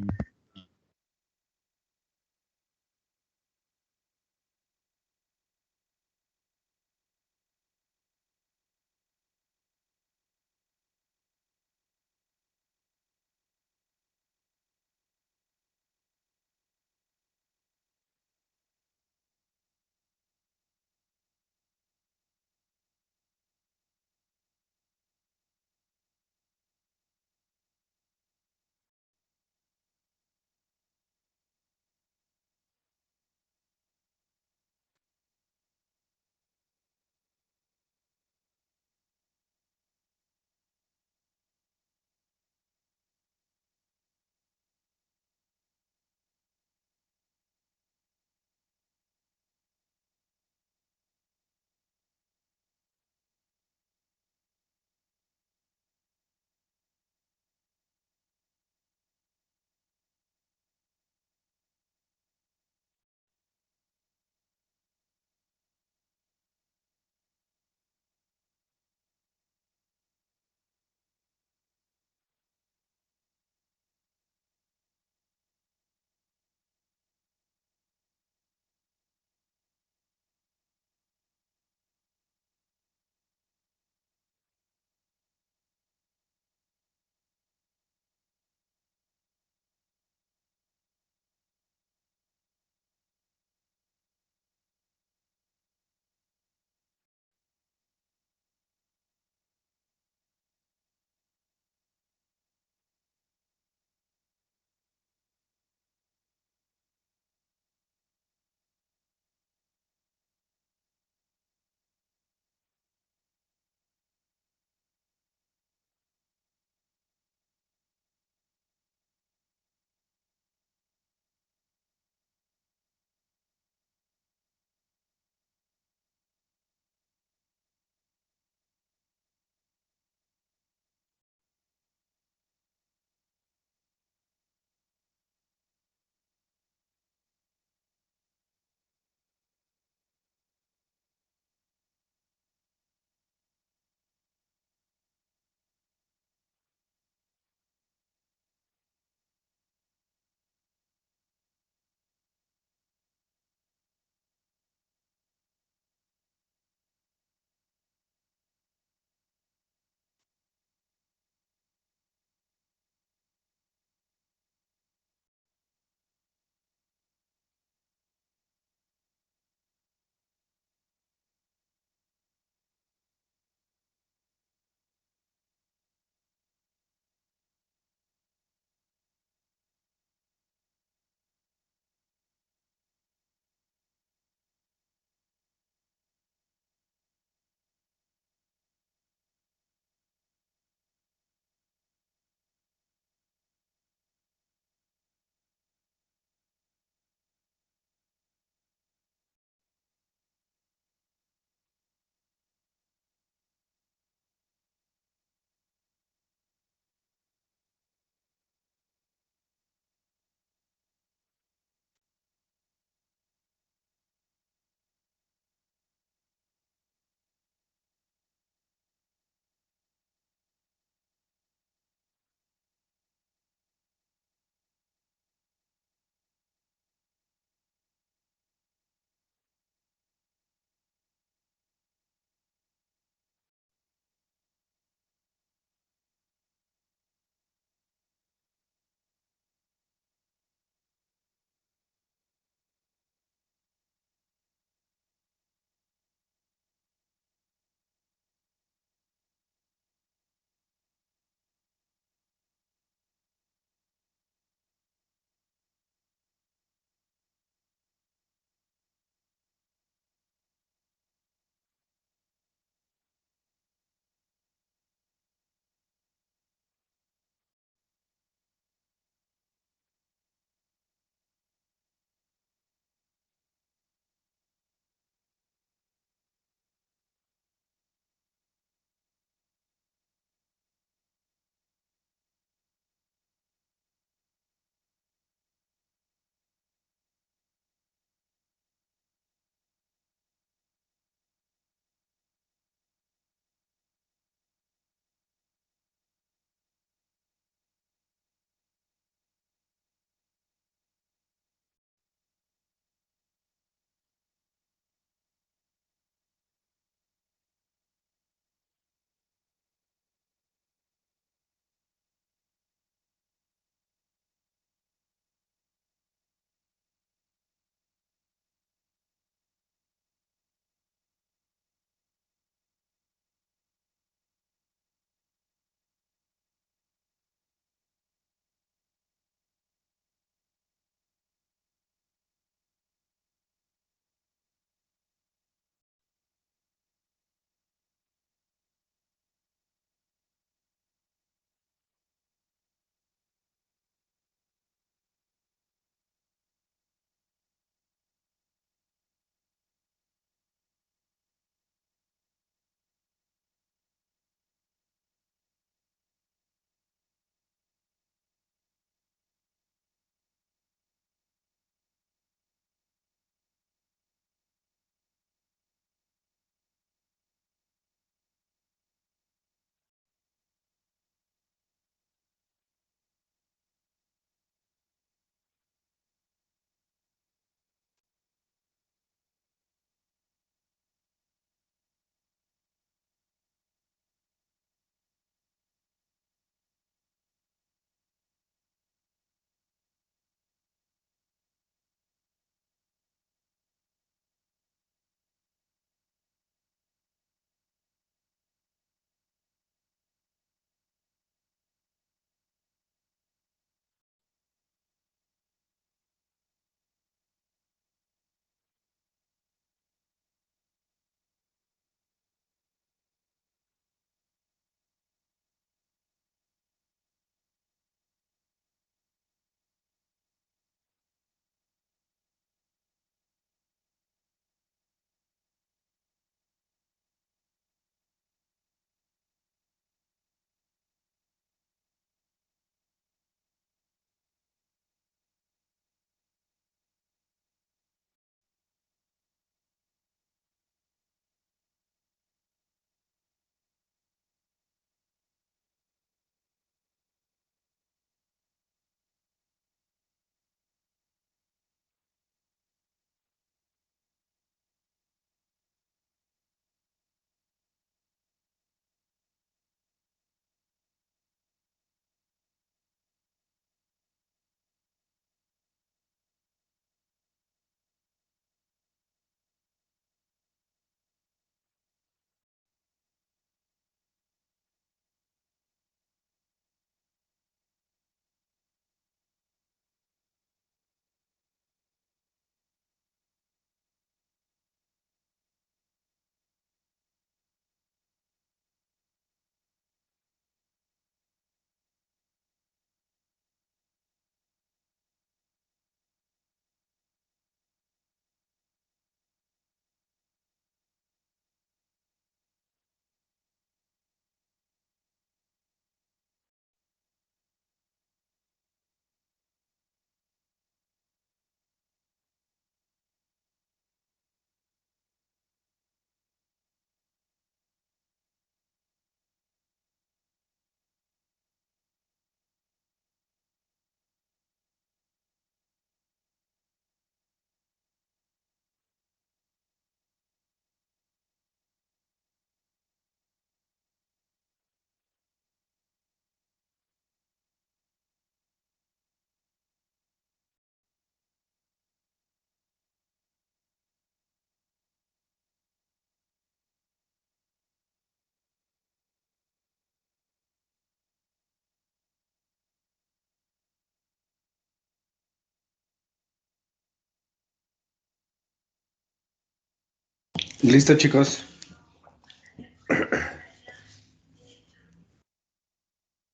¿Listo, chicos?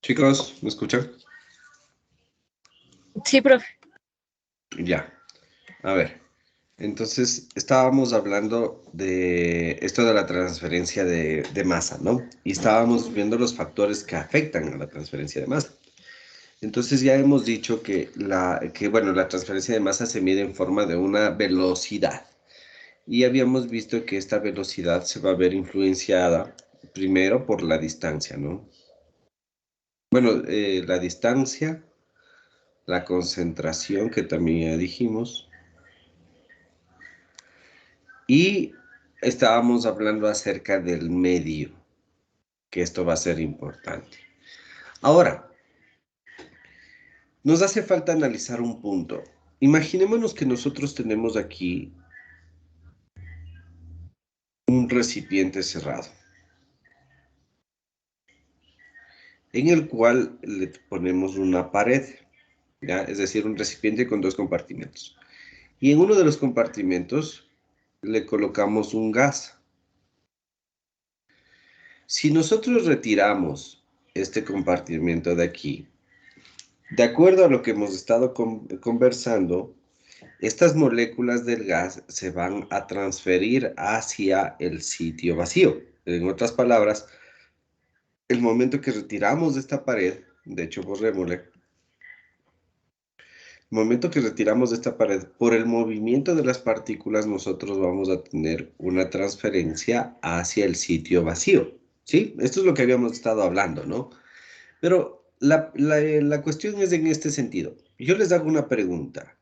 Chicos, ¿me escuchan? Sí, profe. Ya. A ver. Entonces, estábamos hablando de esto de la transferencia de masa, ¿no? Y estábamos viendo los factores que afectan a la transferencia de masa. Entonces, ya hemos dicho bueno, la transferencia de masa se mide en forma de una velocidad. Y habíamos visto que esta velocidad se va a ver influenciada primero por la distancia, ¿no? Bueno, la distancia, la concentración, que también ya dijimos, y estábamos hablando acerca del medio, que esto va a ser importante. Ahora, nos hace falta analizar un punto. Imaginémonos que nosotros tenemos aquí un recipiente cerrado, en el cual le ponemos una pared, ¿ya? Es decir, un recipiente con dos compartimentos. Y en uno de los compartimentos le colocamos un gas. Si nosotros retiramos este compartimento de aquí, de acuerdo a lo que hemos estado conversando, estas moléculas del gas se van a transferir hacia el sitio vacío. En otras palabras, el momento que retiramos de esta pared, de hecho, borrémosle, el momento que retiramos de esta pared, por el movimiento de las partículas, nosotros vamos a tener una transferencia hacia el sitio vacío. ¿Sí? Esto es lo que habíamos estado hablando, ¿no? Pero la cuestión es en este sentido. Yo les hago una pregunta.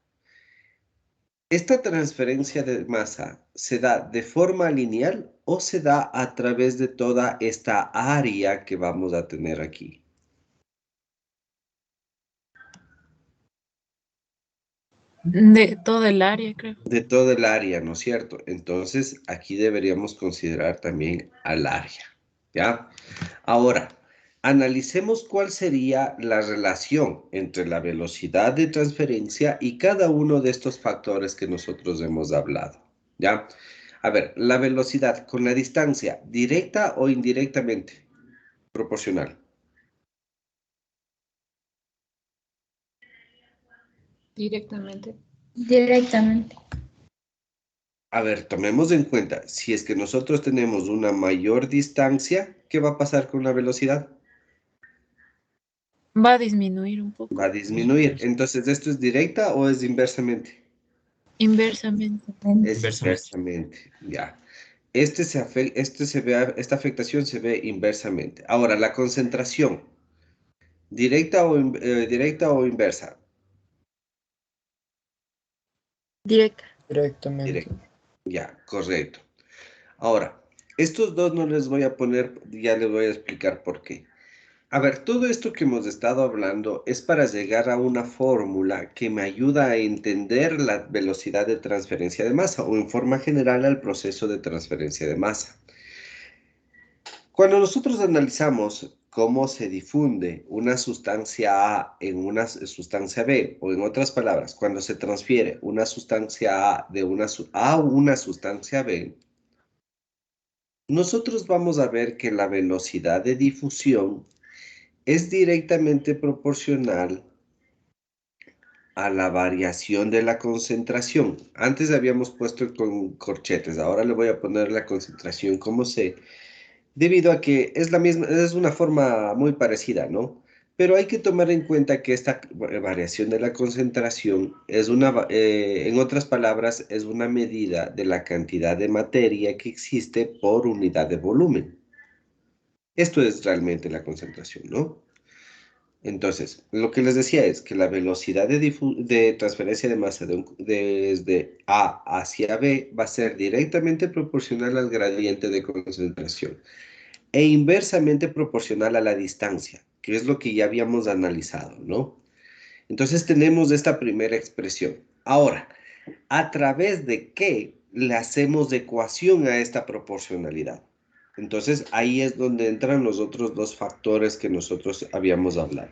¿Esta transferencia de masa se da de forma lineal o se da a través de toda esta área que vamos a tener aquí? De todo el área, creo. De todo el área, ¿no es cierto? Entonces, aquí deberíamos considerar también al área, ¿ya? Ahora, analicemos cuál sería la relación entre la velocidad de transferencia y cada uno de estos factores que nosotros hemos hablado, ¿ya? A ver, la velocidad con la distancia, ¿directa o indirectamente? Proporcional. Directamente. Directamente. A ver, tomemos en cuenta, si es que nosotros tenemos una mayor distancia, ¿qué va a pasar con la velocidad? Va a disminuir un Va a poco. disminuir. Entonces, ¿esto es directa o es inversamente? Inversamente. Es inversamente, ya. Esta afectación se ve inversamente. Ahora, la concentración, directa o inversa? Directa. Directamente. Directa. Ya, correcto. Ahora, estos dos no les voy a poner, ya les voy a explicar por qué. A ver, todo esto que hemos estado hablando es para llegar a una fórmula que me ayuda a entender la velocidad de transferencia de masa o en forma general al proceso de transferencia de masa. Cuando nosotros analizamos cómo se difunde una sustancia A en una sustancia B, o en otras palabras, cuando se transfiere una sustancia A a una sustancia B, nosotros vamos a ver que la velocidad de difusión es directamente proporcional a la variación de la concentración. Antes habíamos puesto con corchetes, ahora le voy a poner la concentración como C, debido a que es la misma, es una forma muy parecida, ¿no? Pero hay que tomar en cuenta que esta variación de la concentración es en otras palabras, es una medida de la cantidad de materia que existe por unidad de volumen. Esto es realmente la concentración, ¿no? Entonces, lo que les decía es que la velocidad de transferencia de masa desde A hacia B va a ser directamente proporcional al gradiente de concentración e inversamente proporcional a la distancia, que es lo que ya habíamos analizado, ¿no? Entonces tenemos esta primera expresión. Ahora, ¿a través de qué le hacemos ecuación a esta proporcionalidad? Entonces ahí es donde entran los otros dos factores que nosotros habíamos hablado.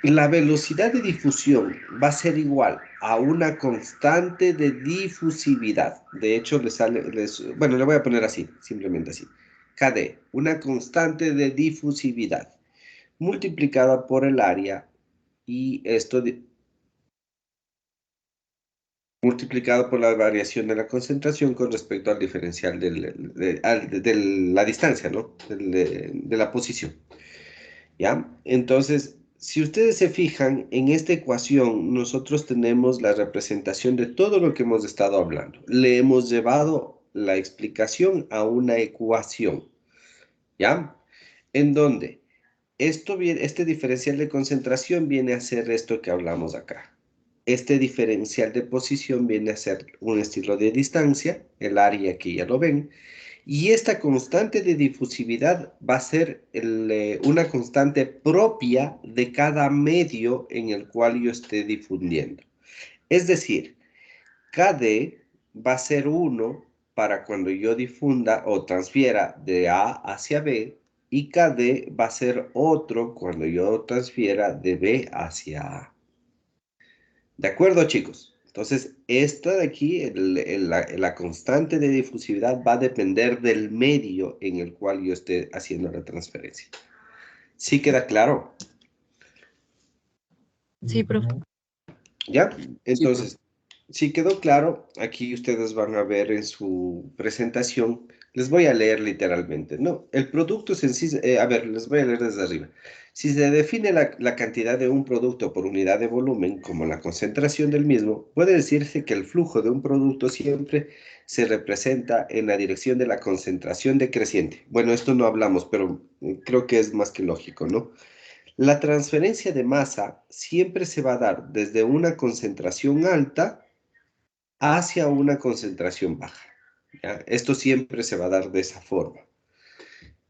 La velocidad de difusión va a ser igual a una constante de difusividad. De hecho, bueno, le voy a poner así, simplemente así. KD, una constante de difusividad multiplicada por el área y esto multiplicado por la variación de la concentración con respecto al diferencial de la distancia, ¿no? De la posición. ¿Ya? Entonces, si ustedes se fijan, en esta ecuación nosotros tenemos la representación de todo lo que hemos estado hablando. Le hemos llevado la explicación a una ecuación, ¿ya? En donde este diferencial de concentración viene a ser esto que hablamos acá. Este diferencial de posición viene a ser un estilo de distancia, el área que ya lo ven, y esta constante de difusividad va a ser una constante propia de cada medio en el cual yo esté difundiendo. Es decir, KD va a ser 1 para cuando yo difunda o transfiera de A hacia B, y KD va a ser otro cuando yo transfiera de B hacia A. ¿De acuerdo, chicos? Entonces, esta de aquí, la constante de difusividad va a depender del medio en el cual yo esté haciendo la transferencia. ¿Sí queda claro? Sí, profe. ¿Ya? Sí, profe. Entonces, si quedó claro, aquí ustedes van a ver en su presentación, les voy a leer literalmente, ¿no? El producto es en sí, a ver, les voy a leer desde arriba. Si se define la cantidad de un producto por unidad de volumen, como la concentración del mismo, puede decirse que el flujo de un producto siempre se representa en la dirección de la concentración decreciente. Bueno, esto no hablamos, pero creo que es más que lógico, ¿no? La transferencia de masa siempre se va a dar desde una concentración alta hacia una concentración baja, ¿ya? Esto siempre se va a dar de esa forma.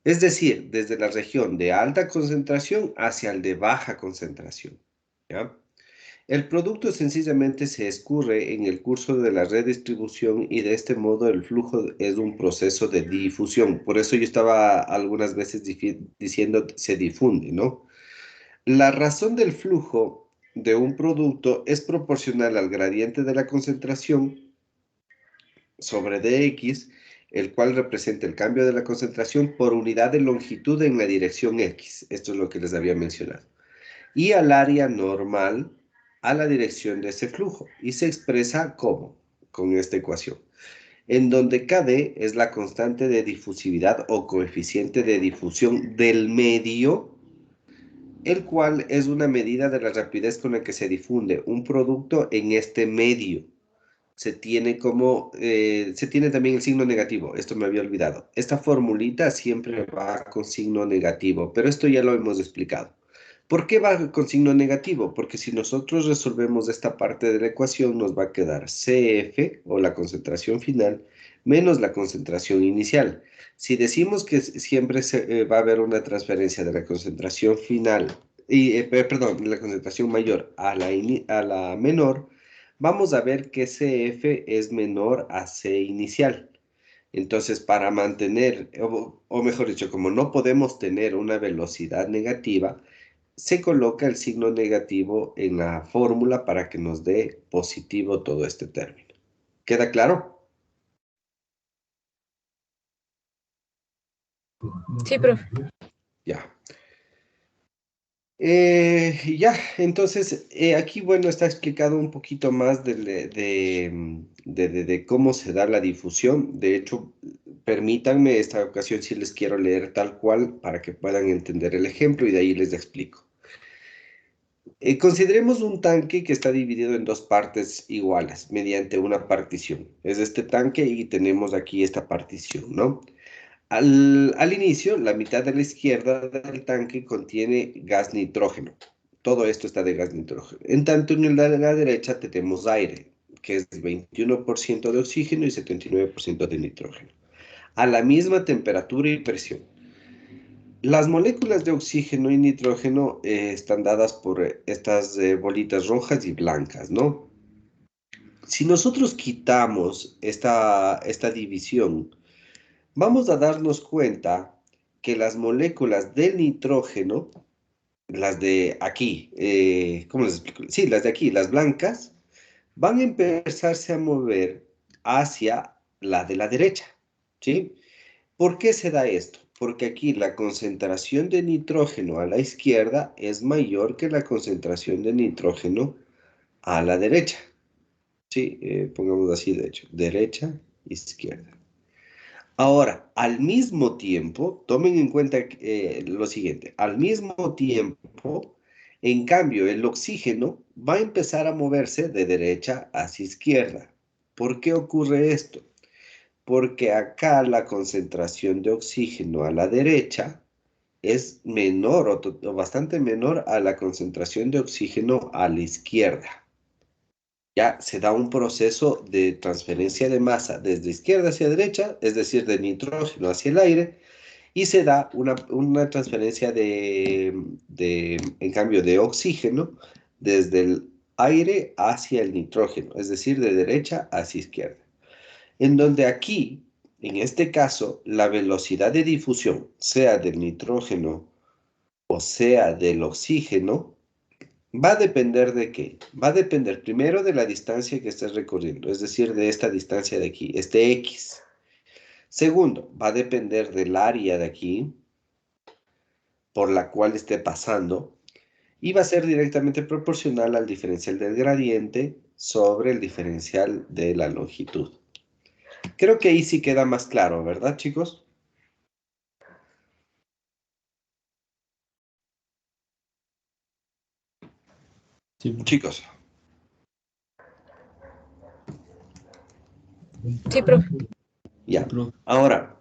Es decir, desde la región de alta concentración hacia el de baja concentración, ¿ya? El producto sencillamente se escurre en el curso de la redistribución y de este modo el flujo es un proceso de difusión. Por eso yo estaba algunas veces diciendo se difunde, ¿no? La razón del flujo de un producto es proporcional al gradiente de la concentración sobre dx, el cual representa el cambio de la concentración por unidad de longitud en la dirección x. Esto es lo que les había mencionado. Y al área normal a la dirección de ese flujo. Y se expresa ¿cómo? Con esta ecuación, en donde KD es la constante de difusividad o coeficiente de difusión del medio, el cual es una medida de la rapidez con la que se difunde un producto en este medio. Se tiene también el signo negativo, esto me había olvidado. Esta formulita siempre va con signo negativo, pero esto ya lo hemos explicado. ¿Por qué va con signo negativo? Porque si nosotros resolvemos esta parte de la ecuación, nos va a quedar CF, o la concentración final, menos la concentración inicial. Si decimos que siempre va a haber una transferencia de la concentración final, perdón, la concentración mayor a la menor, vamos a ver que CF es menor a C inicial. Entonces, para mantener, o mejor dicho, como no podemos tener una velocidad negativa, se coloca el signo negativo en la fórmula para que nos dé positivo todo este término. ¿Queda claro? Sí, profe. Ya. Ya, entonces aquí, bueno, está explicado un poquito más de cómo se da la difusión. De hecho, permítanme esta ocasión si les quiero leer tal cual para que puedan entender el ejemplo y de ahí les explico. Consideremos un tanque que está dividido en dos partes iguales mediante una partición. Es este tanque y tenemos aquí esta partición, ¿no? Al inicio, la mitad de la izquierda del tanque contiene gas nitrógeno. Todo esto está de gas nitrógeno. En tanto, en la derecha tenemos aire, que es 21% de oxígeno y 79% de nitrógeno, a la misma temperatura y presión. Las moléculas de oxígeno y nitrógeno están dadas por estas bolitas rojas y blancas, ¿no? Si nosotros quitamos esta división, vamos a darnos cuenta que las moléculas del nitrógeno las de aquí, ¿cómo les explico? Sí, las de aquí, las blancas, van a empezarse a mover hacia la de la derecha, ¿sí? ¿Por qué se da esto? Porque aquí la concentración de nitrógeno a la izquierda es mayor que la concentración de nitrógeno a la derecha. Sí, pongamos así, de hecho, derecha, izquierda. Ahora, al mismo tiempo, tomen en cuenta lo siguiente, al mismo tiempo, en cambio, el oxígeno va a empezar a moverse de derecha hacia izquierda. ¿Por qué ocurre esto? Porque acá la concentración de oxígeno a la derecha es menor o bastante menor a la concentración de oxígeno a la izquierda. Ya se da un proceso de transferencia de masa desde izquierda hacia derecha, es decir, de nitrógeno hacia el aire, y se da una transferencia en cambio, de oxígeno desde el aire hacia el nitrógeno, es decir, de derecha hacia izquierda. En donde aquí, en este caso, la velocidad de difusión, sea del nitrógeno o sea del oxígeno, va a depender de qué. Va a depender primero de la distancia que estés recorriendo, es decir, de esta distancia de aquí, este X. Segundo, va a depender del área de aquí por la cual esté pasando y va a ser directamente proporcional al diferencial del gradiente sobre el diferencial de la longitud. Creo que ahí sí queda más claro, ¿verdad, chicos? Sí, Chicos, Sí, profe. ya. profe. Ahora,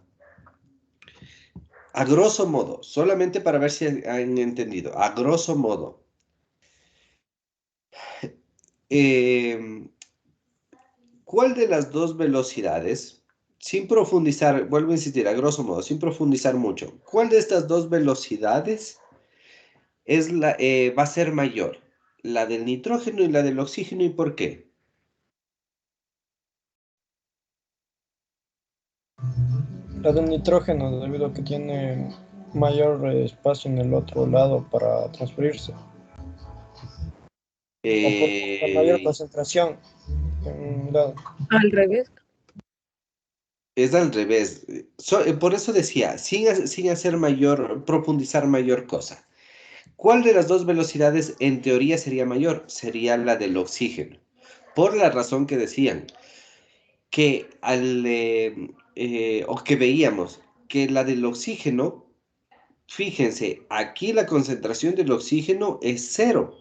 a grosso modo, solamente para ver si han entendido, a grosso modo, ¿cuál de las dos velocidades, sin profundizar, vuelvo a insistir, a grosso modo, sin profundizar mucho, cuál de estas dos velocidades va a ser mayor? ¿La del nitrógeno y la del oxígeno y por qué? La del nitrógeno, debido a que tiene mayor espacio en el otro lado para transferirse, o por la mayor Eh, concentración en un lado. Al revés. es al revés. Por eso decía, sin hacer mayor, profundizar mayor cosa. ¿Cuál de las dos velocidades en teoría sería mayor? Sería la del oxígeno. Por la razón que decían, que o que veíamos, que la del oxígeno, fíjense, aquí la concentración del oxígeno es cero.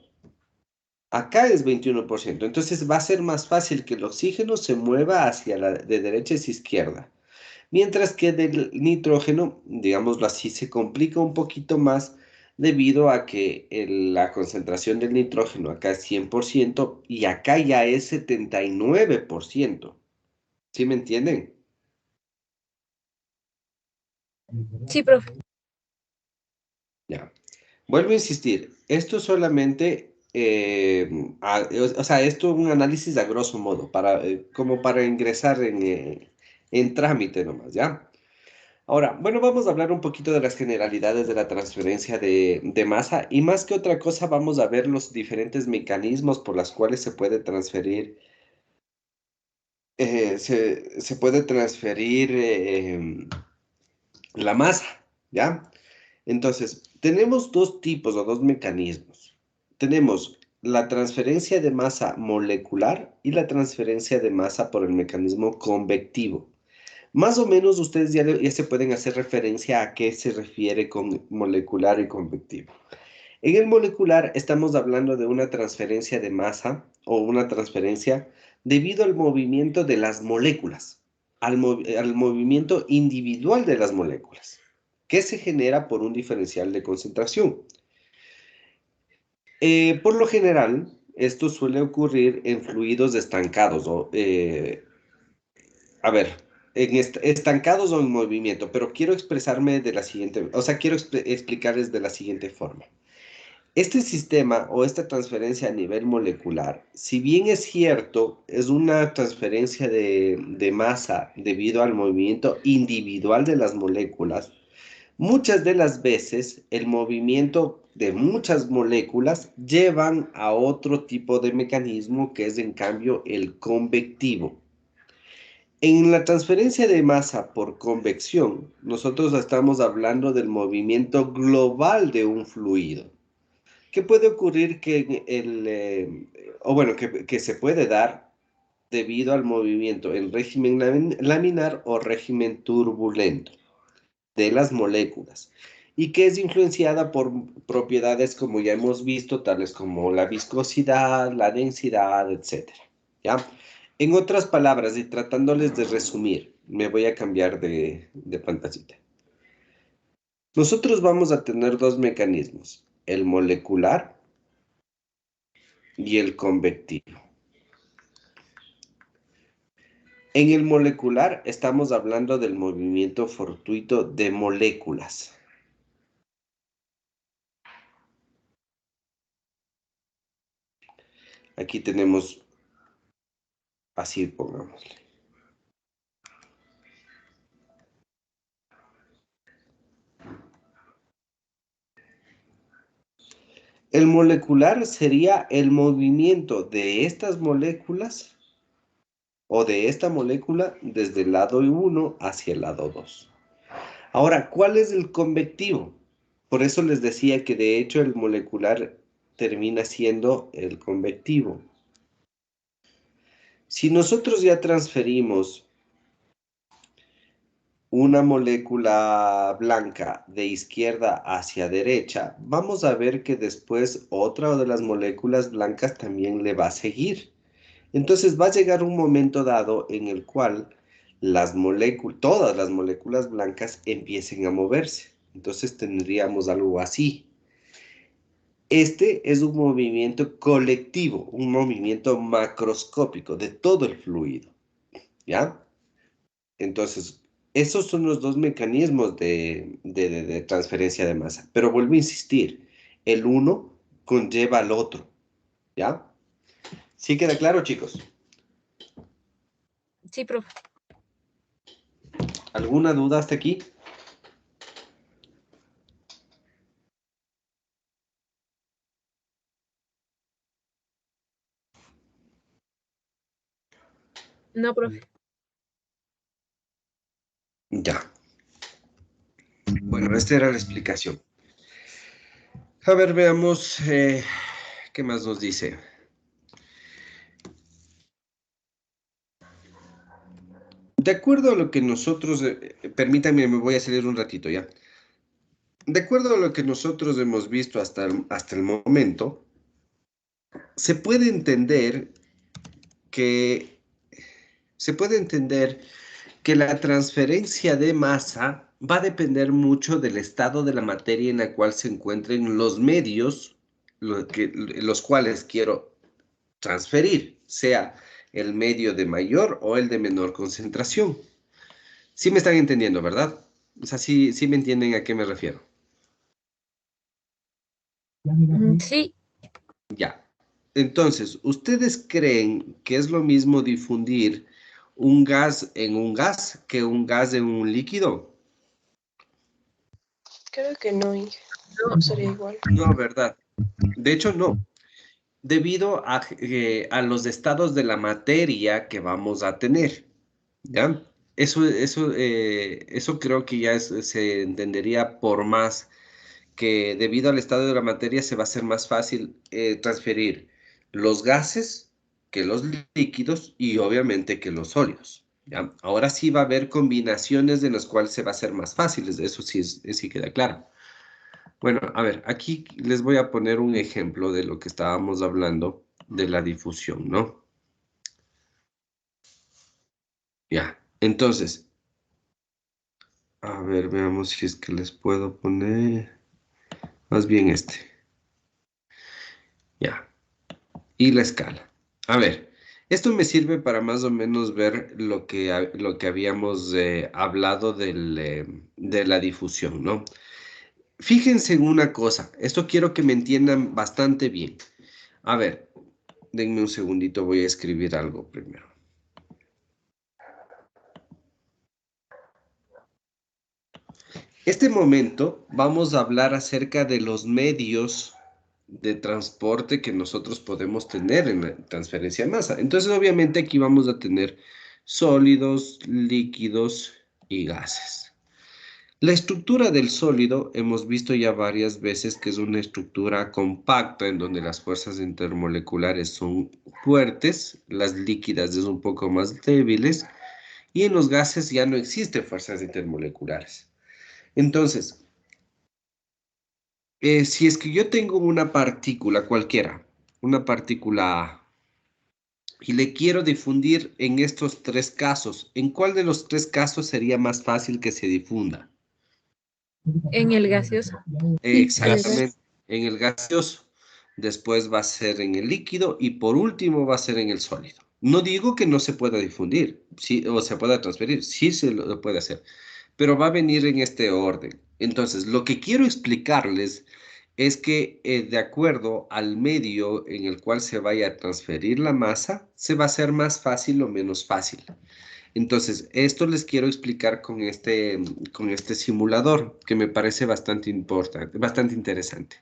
Acá es 21%. Entonces va a ser más fácil que el oxígeno se mueva hacia de derecha hacia izquierda. Mientras que del nitrógeno, digámoslo así, se complica un poquito más debido a que la concentración del nitrógeno acá es 100% y acá ya es 79%. ¿Sí me entienden? Sí, profe. Ya. Vuelvo a insistir, esto es solamente, o sea, esto es un análisis a grosso modo, como para ingresar en trámite nomás, ¿ya? Ahora, bueno, vamos a hablar un poquito de las generalidades de la transferencia de masa y más que otra cosa vamos a ver los diferentes mecanismos por los cuales se puede transferir, se puede transferir la masa, ¿ya? Entonces, tenemos dos tipos o dos mecanismos. Tenemos la transferencia de masa molecular y la transferencia de masa por el mecanismo convectivo. Más o menos ustedes ya se pueden hacer referencia a qué se refiere con molecular y convectivo. En el molecular estamos hablando de una transferencia de masa o una transferencia debido al movimiento de las moléculas, al movimiento individual de las moléculas, que se genera por un diferencial de concentración. Por lo general, esto suele ocurrir en fluidos estancados a ver, estancados o en movimiento, pero quiero expresarme de la siguiente, o sea, quiero explicarles de la siguiente forma. Este sistema o esta transferencia a nivel molecular, si bien es cierto, es una transferencia de masa debido al movimiento individual de las moléculas, muchas de las veces el movimiento de muchas moléculas llevan a otro tipo de mecanismo que es en cambio el convectivo. En la transferencia de masa por convección, nosotros estamos hablando del movimiento global de un fluido. ¿Qué puede ocurrir que se puede dar debido al movimiento en régimen laminar o régimen turbulento de las moléculas y que es influenciada por propiedades como ya hemos visto, tales como la viscosidad, la densidad, etcétera? ¿Ya? En otras palabras, y tratándoles de resumir, me voy a cambiar de pantallita. Nosotros vamos a tener dos mecanismos, el molecular y el convectivo. En el molecular estamos hablando del movimiento fortuito de moléculas. Aquí tenemos, así pongámosle. El molecular sería el movimiento de estas moléculas o de esta molécula desde el lado 1 hacia el lado 2. Ahora, ¿cuál es el convectivo? Por eso les decía que de hecho el molecular termina siendo el convectivo. Si nosotros ya transferimos una molécula blanca de izquierda hacia derecha, vamos a ver que después otra de las moléculas blancas también le va a seguir. Entonces va a llegar un momento dado en el cual todas las moléculas blancas empiecen a moverse. Entonces tendríamos algo así. Este es un movimiento colectivo, un movimiento macroscópico de todo el fluido. ¿Ya? Entonces, esos son los dos mecanismos de transferencia de masa. Pero vuelvo a insistir, el uno conlleva al otro. ¿Ya? ¿Sí queda claro, chicos? Sí, profe. ¿Alguna duda hasta aquí? No, profe. Ya. Bueno, esta era la explicación. A ver, veamos qué más nos dice. De acuerdo a lo que nosotros, permítanme, me voy a salir un ratito ya. De acuerdo a lo que nosotros hemos visto hasta el momento, se puede entender que la transferencia de masa va a depender mucho del estado de la materia en la cual se encuentren los medios, los cuales quiero transferir, sea el medio de mayor o el de menor concentración. Sí me están entendiendo, ¿verdad? O sea, sí me entienden a qué me refiero. Sí, Ya. Entonces, ¿ustedes creen que es lo mismo difundir un gas en un gas que un gas en un líquido? Creo que no, Inge. No sería igual. No, ¿verdad? De hecho, no. Debido a los estados de la materia que vamos a tener. ¿Ya? Eso creo que ya se entendería por más que debido al estado de la materia se va a hacer más fácil transferir los gases que los líquidos y obviamente que los sólidos. ¿Ya? Ahora sí va a haber combinaciones en las cuales se va a hacer más fáciles, eso sí queda claro. Bueno, a ver, aquí les voy a poner un ejemplo de lo que estábamos hablando de la difusión, ¿no? Ya, entonces, a ver, veamos si es que les puedo poner más bien este. Ya, y la escala. A ver, esto me sirve para más o menos ver lo que habíamos hablado de la difusión, ¿no? Fíjense en una cosa, esto quiero que me entiendan bastante bien. A ver, denme un segundito, voy a escribir algo primero. Este momento vamos a hablar acerca de los medios de transporte que nosotros podemos tener en la transferencia de masa. Entonces, obviamente aquí vamos a tener sólidos, líquidos y gases. La estructura del sólido hemos visto ya varias veces que es una estructura compacta en donde las fuerzas intermoleculares son fuertes, las líquidas es un poco más débiles y en los gases ya no existen fuerzas intermoleculares. Entonces, si es que yo tengo una partícula cualquiera, una partícula A, y le quiero difundir en estos tres casos, ¿en cuál de los tres casos sería más fácil que se difunda? En el gaseoso. Exactamente, en el gaseoso. Después va a ser en el líquido y por último va a ser en el sólido. No digo que no se pueda difundir, sí, o se pueda transferir, sí se lo puede hacer, pero va a venir en este orden. Entonces, lo que quiero explicarles es que de acuerdo al medio en el cual se vaya a transferir la masa, se va a hacer más fácil o menos fácil. Entonces, esto les quiero explicar con este simulador, que me parece bastante importante, bastante interesante.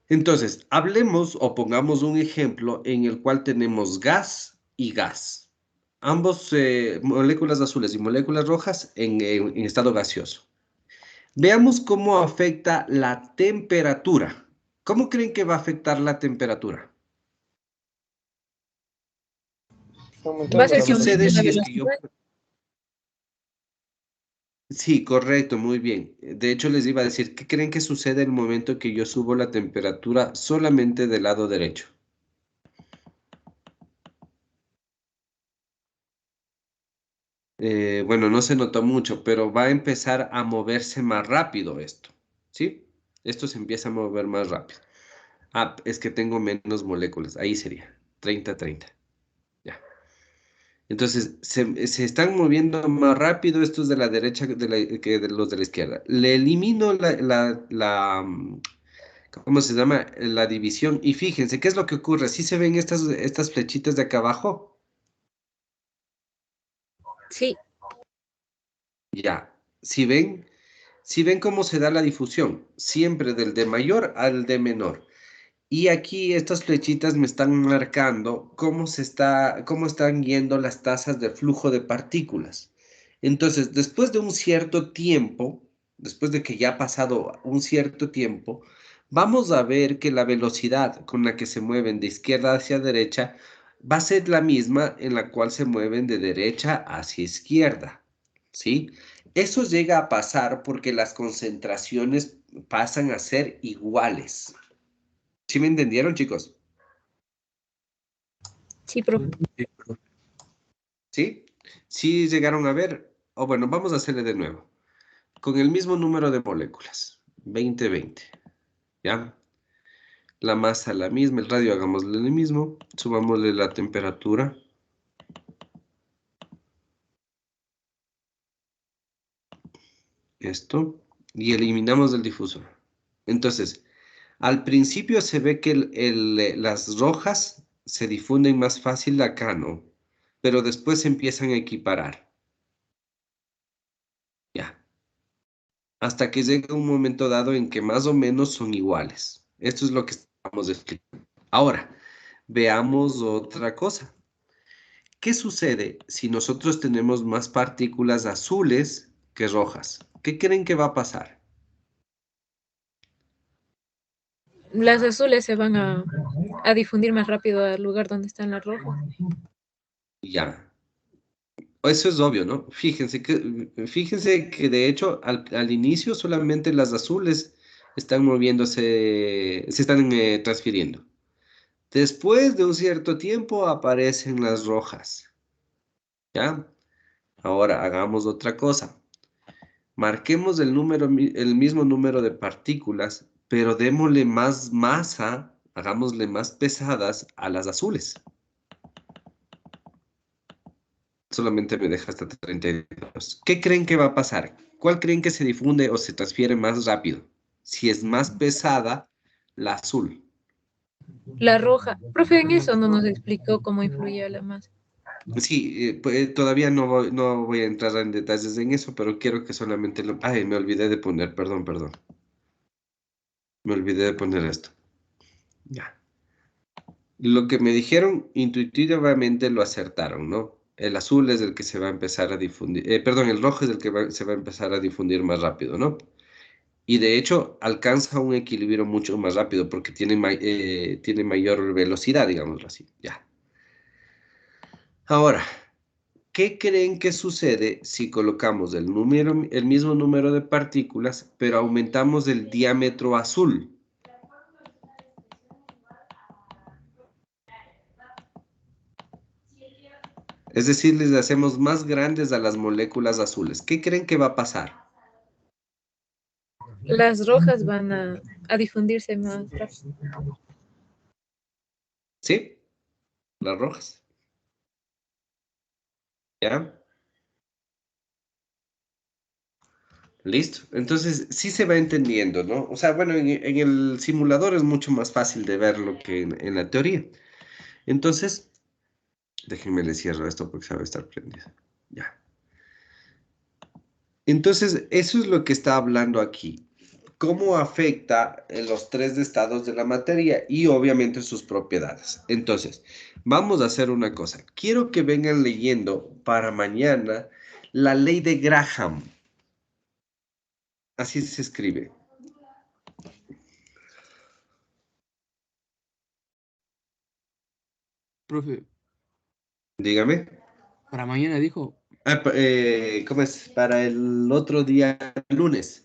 Entonces, hablemos o pongamos un ejemplo en el cual tenemos gas y gas. Ambos moléculas azules y moléculas rojas en estado gaseoso. Veamos cómo afecta la temperatura. ¿Cómo creen que va a afectar la temperatura? Va a Aumentando ser ¿Qué la que aumente sucede la si es que yo... velocidad. Sí, correcto, muy bien. De hecho, les iba a decir, ¿qué creen que sucede en el momento que yo subo la temperatura solamente del lado derecho? Bueno, no se notó mucho, pero va a empezar a moverse más rápido esto, ¿sí? Esto se empieza a mover más rápido. Ah, es que tengo menos moléculas. Ahí sería, 30-30. Ya. Entonces, se están moviendo más rápido estos de la derecha que de los de la izquierda. Le elimino ¿cómo se llama? La división. Y fíjense, ¿qué es lo que ocurre? ¿Sí se ven estas flechitas de acá abajo? Sí, Ya. Si ven cómo se da la difusión, siempre del de mayor al de menor. Y aquí estas flechitas me están marcando cómo están yendo las tasas de flujo de partículas. Entonces, después de un cierto tiempo, después de que ya ha pasado un cierto tiempo, vamos a ver que la velocidad con la que se mueven de izquierda hacia derecha va a ser la misma en la cual se mueven de derecha hacia izquierda, ¿sí? Eso llega a pasar porque las concentraciones pasan a ser iguales. ¿Sí me entendieron, chicos? sí, profe. ¿Sí? Sí llegaron a ver. O bueno, vamos a hacerle de nuevo. Con el mismo número de moléculas. 20-20. ¿Ya? La masa la misma, el radio hagámosle el mismo. Subámosle la temperatura. Esto. Y eliminamos el difusor. Entonces, al principio se ve que las rojas se difunden más fácil acá, ¿no? Pero después se empiezan a equiparar. Ya. Hasta que llega un momento dado en que más o menos son iguales. Esto es lo que estamos explicando. Ahora, veamos otra cosa. ¿Qué sucede si nosotros tenemos más partículas azules que rojas? ¿Qué creen que va a pasar? Las azules se van a difundir más rápido al lugar donde están las rojas. Ya. Eso es obvio, ¿no? Fíjense que de hecho al inicio solamente las azules están moviéndose, se están transfiriendo. Después de un cierto tiempo aparecen las rojas, ¿ya? Ahora hagamos otra cosa. Marquemos el mismo número de partículas, pero démosle más masa, hagámosle más pesadas a las azules. Solamente me deja hasta 32. ¿Qué creen que va a pasar? ¿Cuál creen que se difunde o se transfiere más rápido? Si es más pesada, la azul. La roja. Profe, en eso no nos explicó cómo influía la masa. Sí, pues, todavía no voy a entrar en detalles en eso, pero quiero que solamente lo... Ay, me olvidé de poner, perdón. Me olvidé de poner esto. Ya. Lo que me dijeron intuitivamente lo acertaron, ¿no? El azul es el que se va a empezar a difundir, perdón, el rojo es el que se va a empezar a difundir más rápido, ¿no? Y de hecho alcanza un equilibrio mucho más rápido porque tiene mayor velocidad, digámoslo así. Ya. Ahora, ¿qué creen que sucede si colocamos el mismo número de partículas, pero aumentamos el diámetro azul? Es decir, les hacemos más grandes a las moléculas azules. ¿Qué creen que va a pasar? Las rojas van a difundirse más rápido. ¿Sí? Las rojas. ¿Ya? Listo. Entonces, sí se va entendiendo, ¿no? O sea, bueno, en el simulador es mucho más fácil de verlo que en la teoría. Entonces, déjenme le cierro esto porque sabe estar prendido. Ya. Entonces, eso es lo que está hablando aquí. Cómo afecta los tres estados de la materia y obviamente sus propiedades. Entonces, vamos a hacer una cosa. Quiero que vengan leyendo para mañana la ley de Graham. Así se escribe. Profe, Dígame. para mañana dijo. ¿Cómo es? Para el otro día, lunes.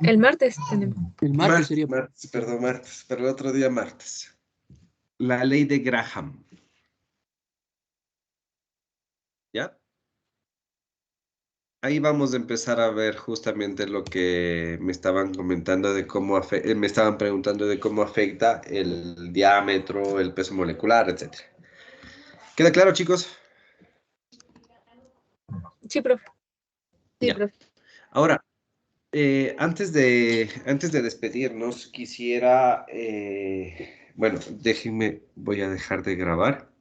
El martes tenemos. El martes sería. Martes, pero el otro día martes. La ley de Graham. ¿Ya? Ahí vamos a empezar a ver justamente lo que me estaban comentando de cómo me estaban preguntando de cómo afecta el diámetro, el peso molecular, etcétera. ¿Queda claro, chicos? Sí, profe. Sí, Ya. profe. Ahora, antes de despedirnos, quisiera, bueno, déjenme, voy a dejar de grabar.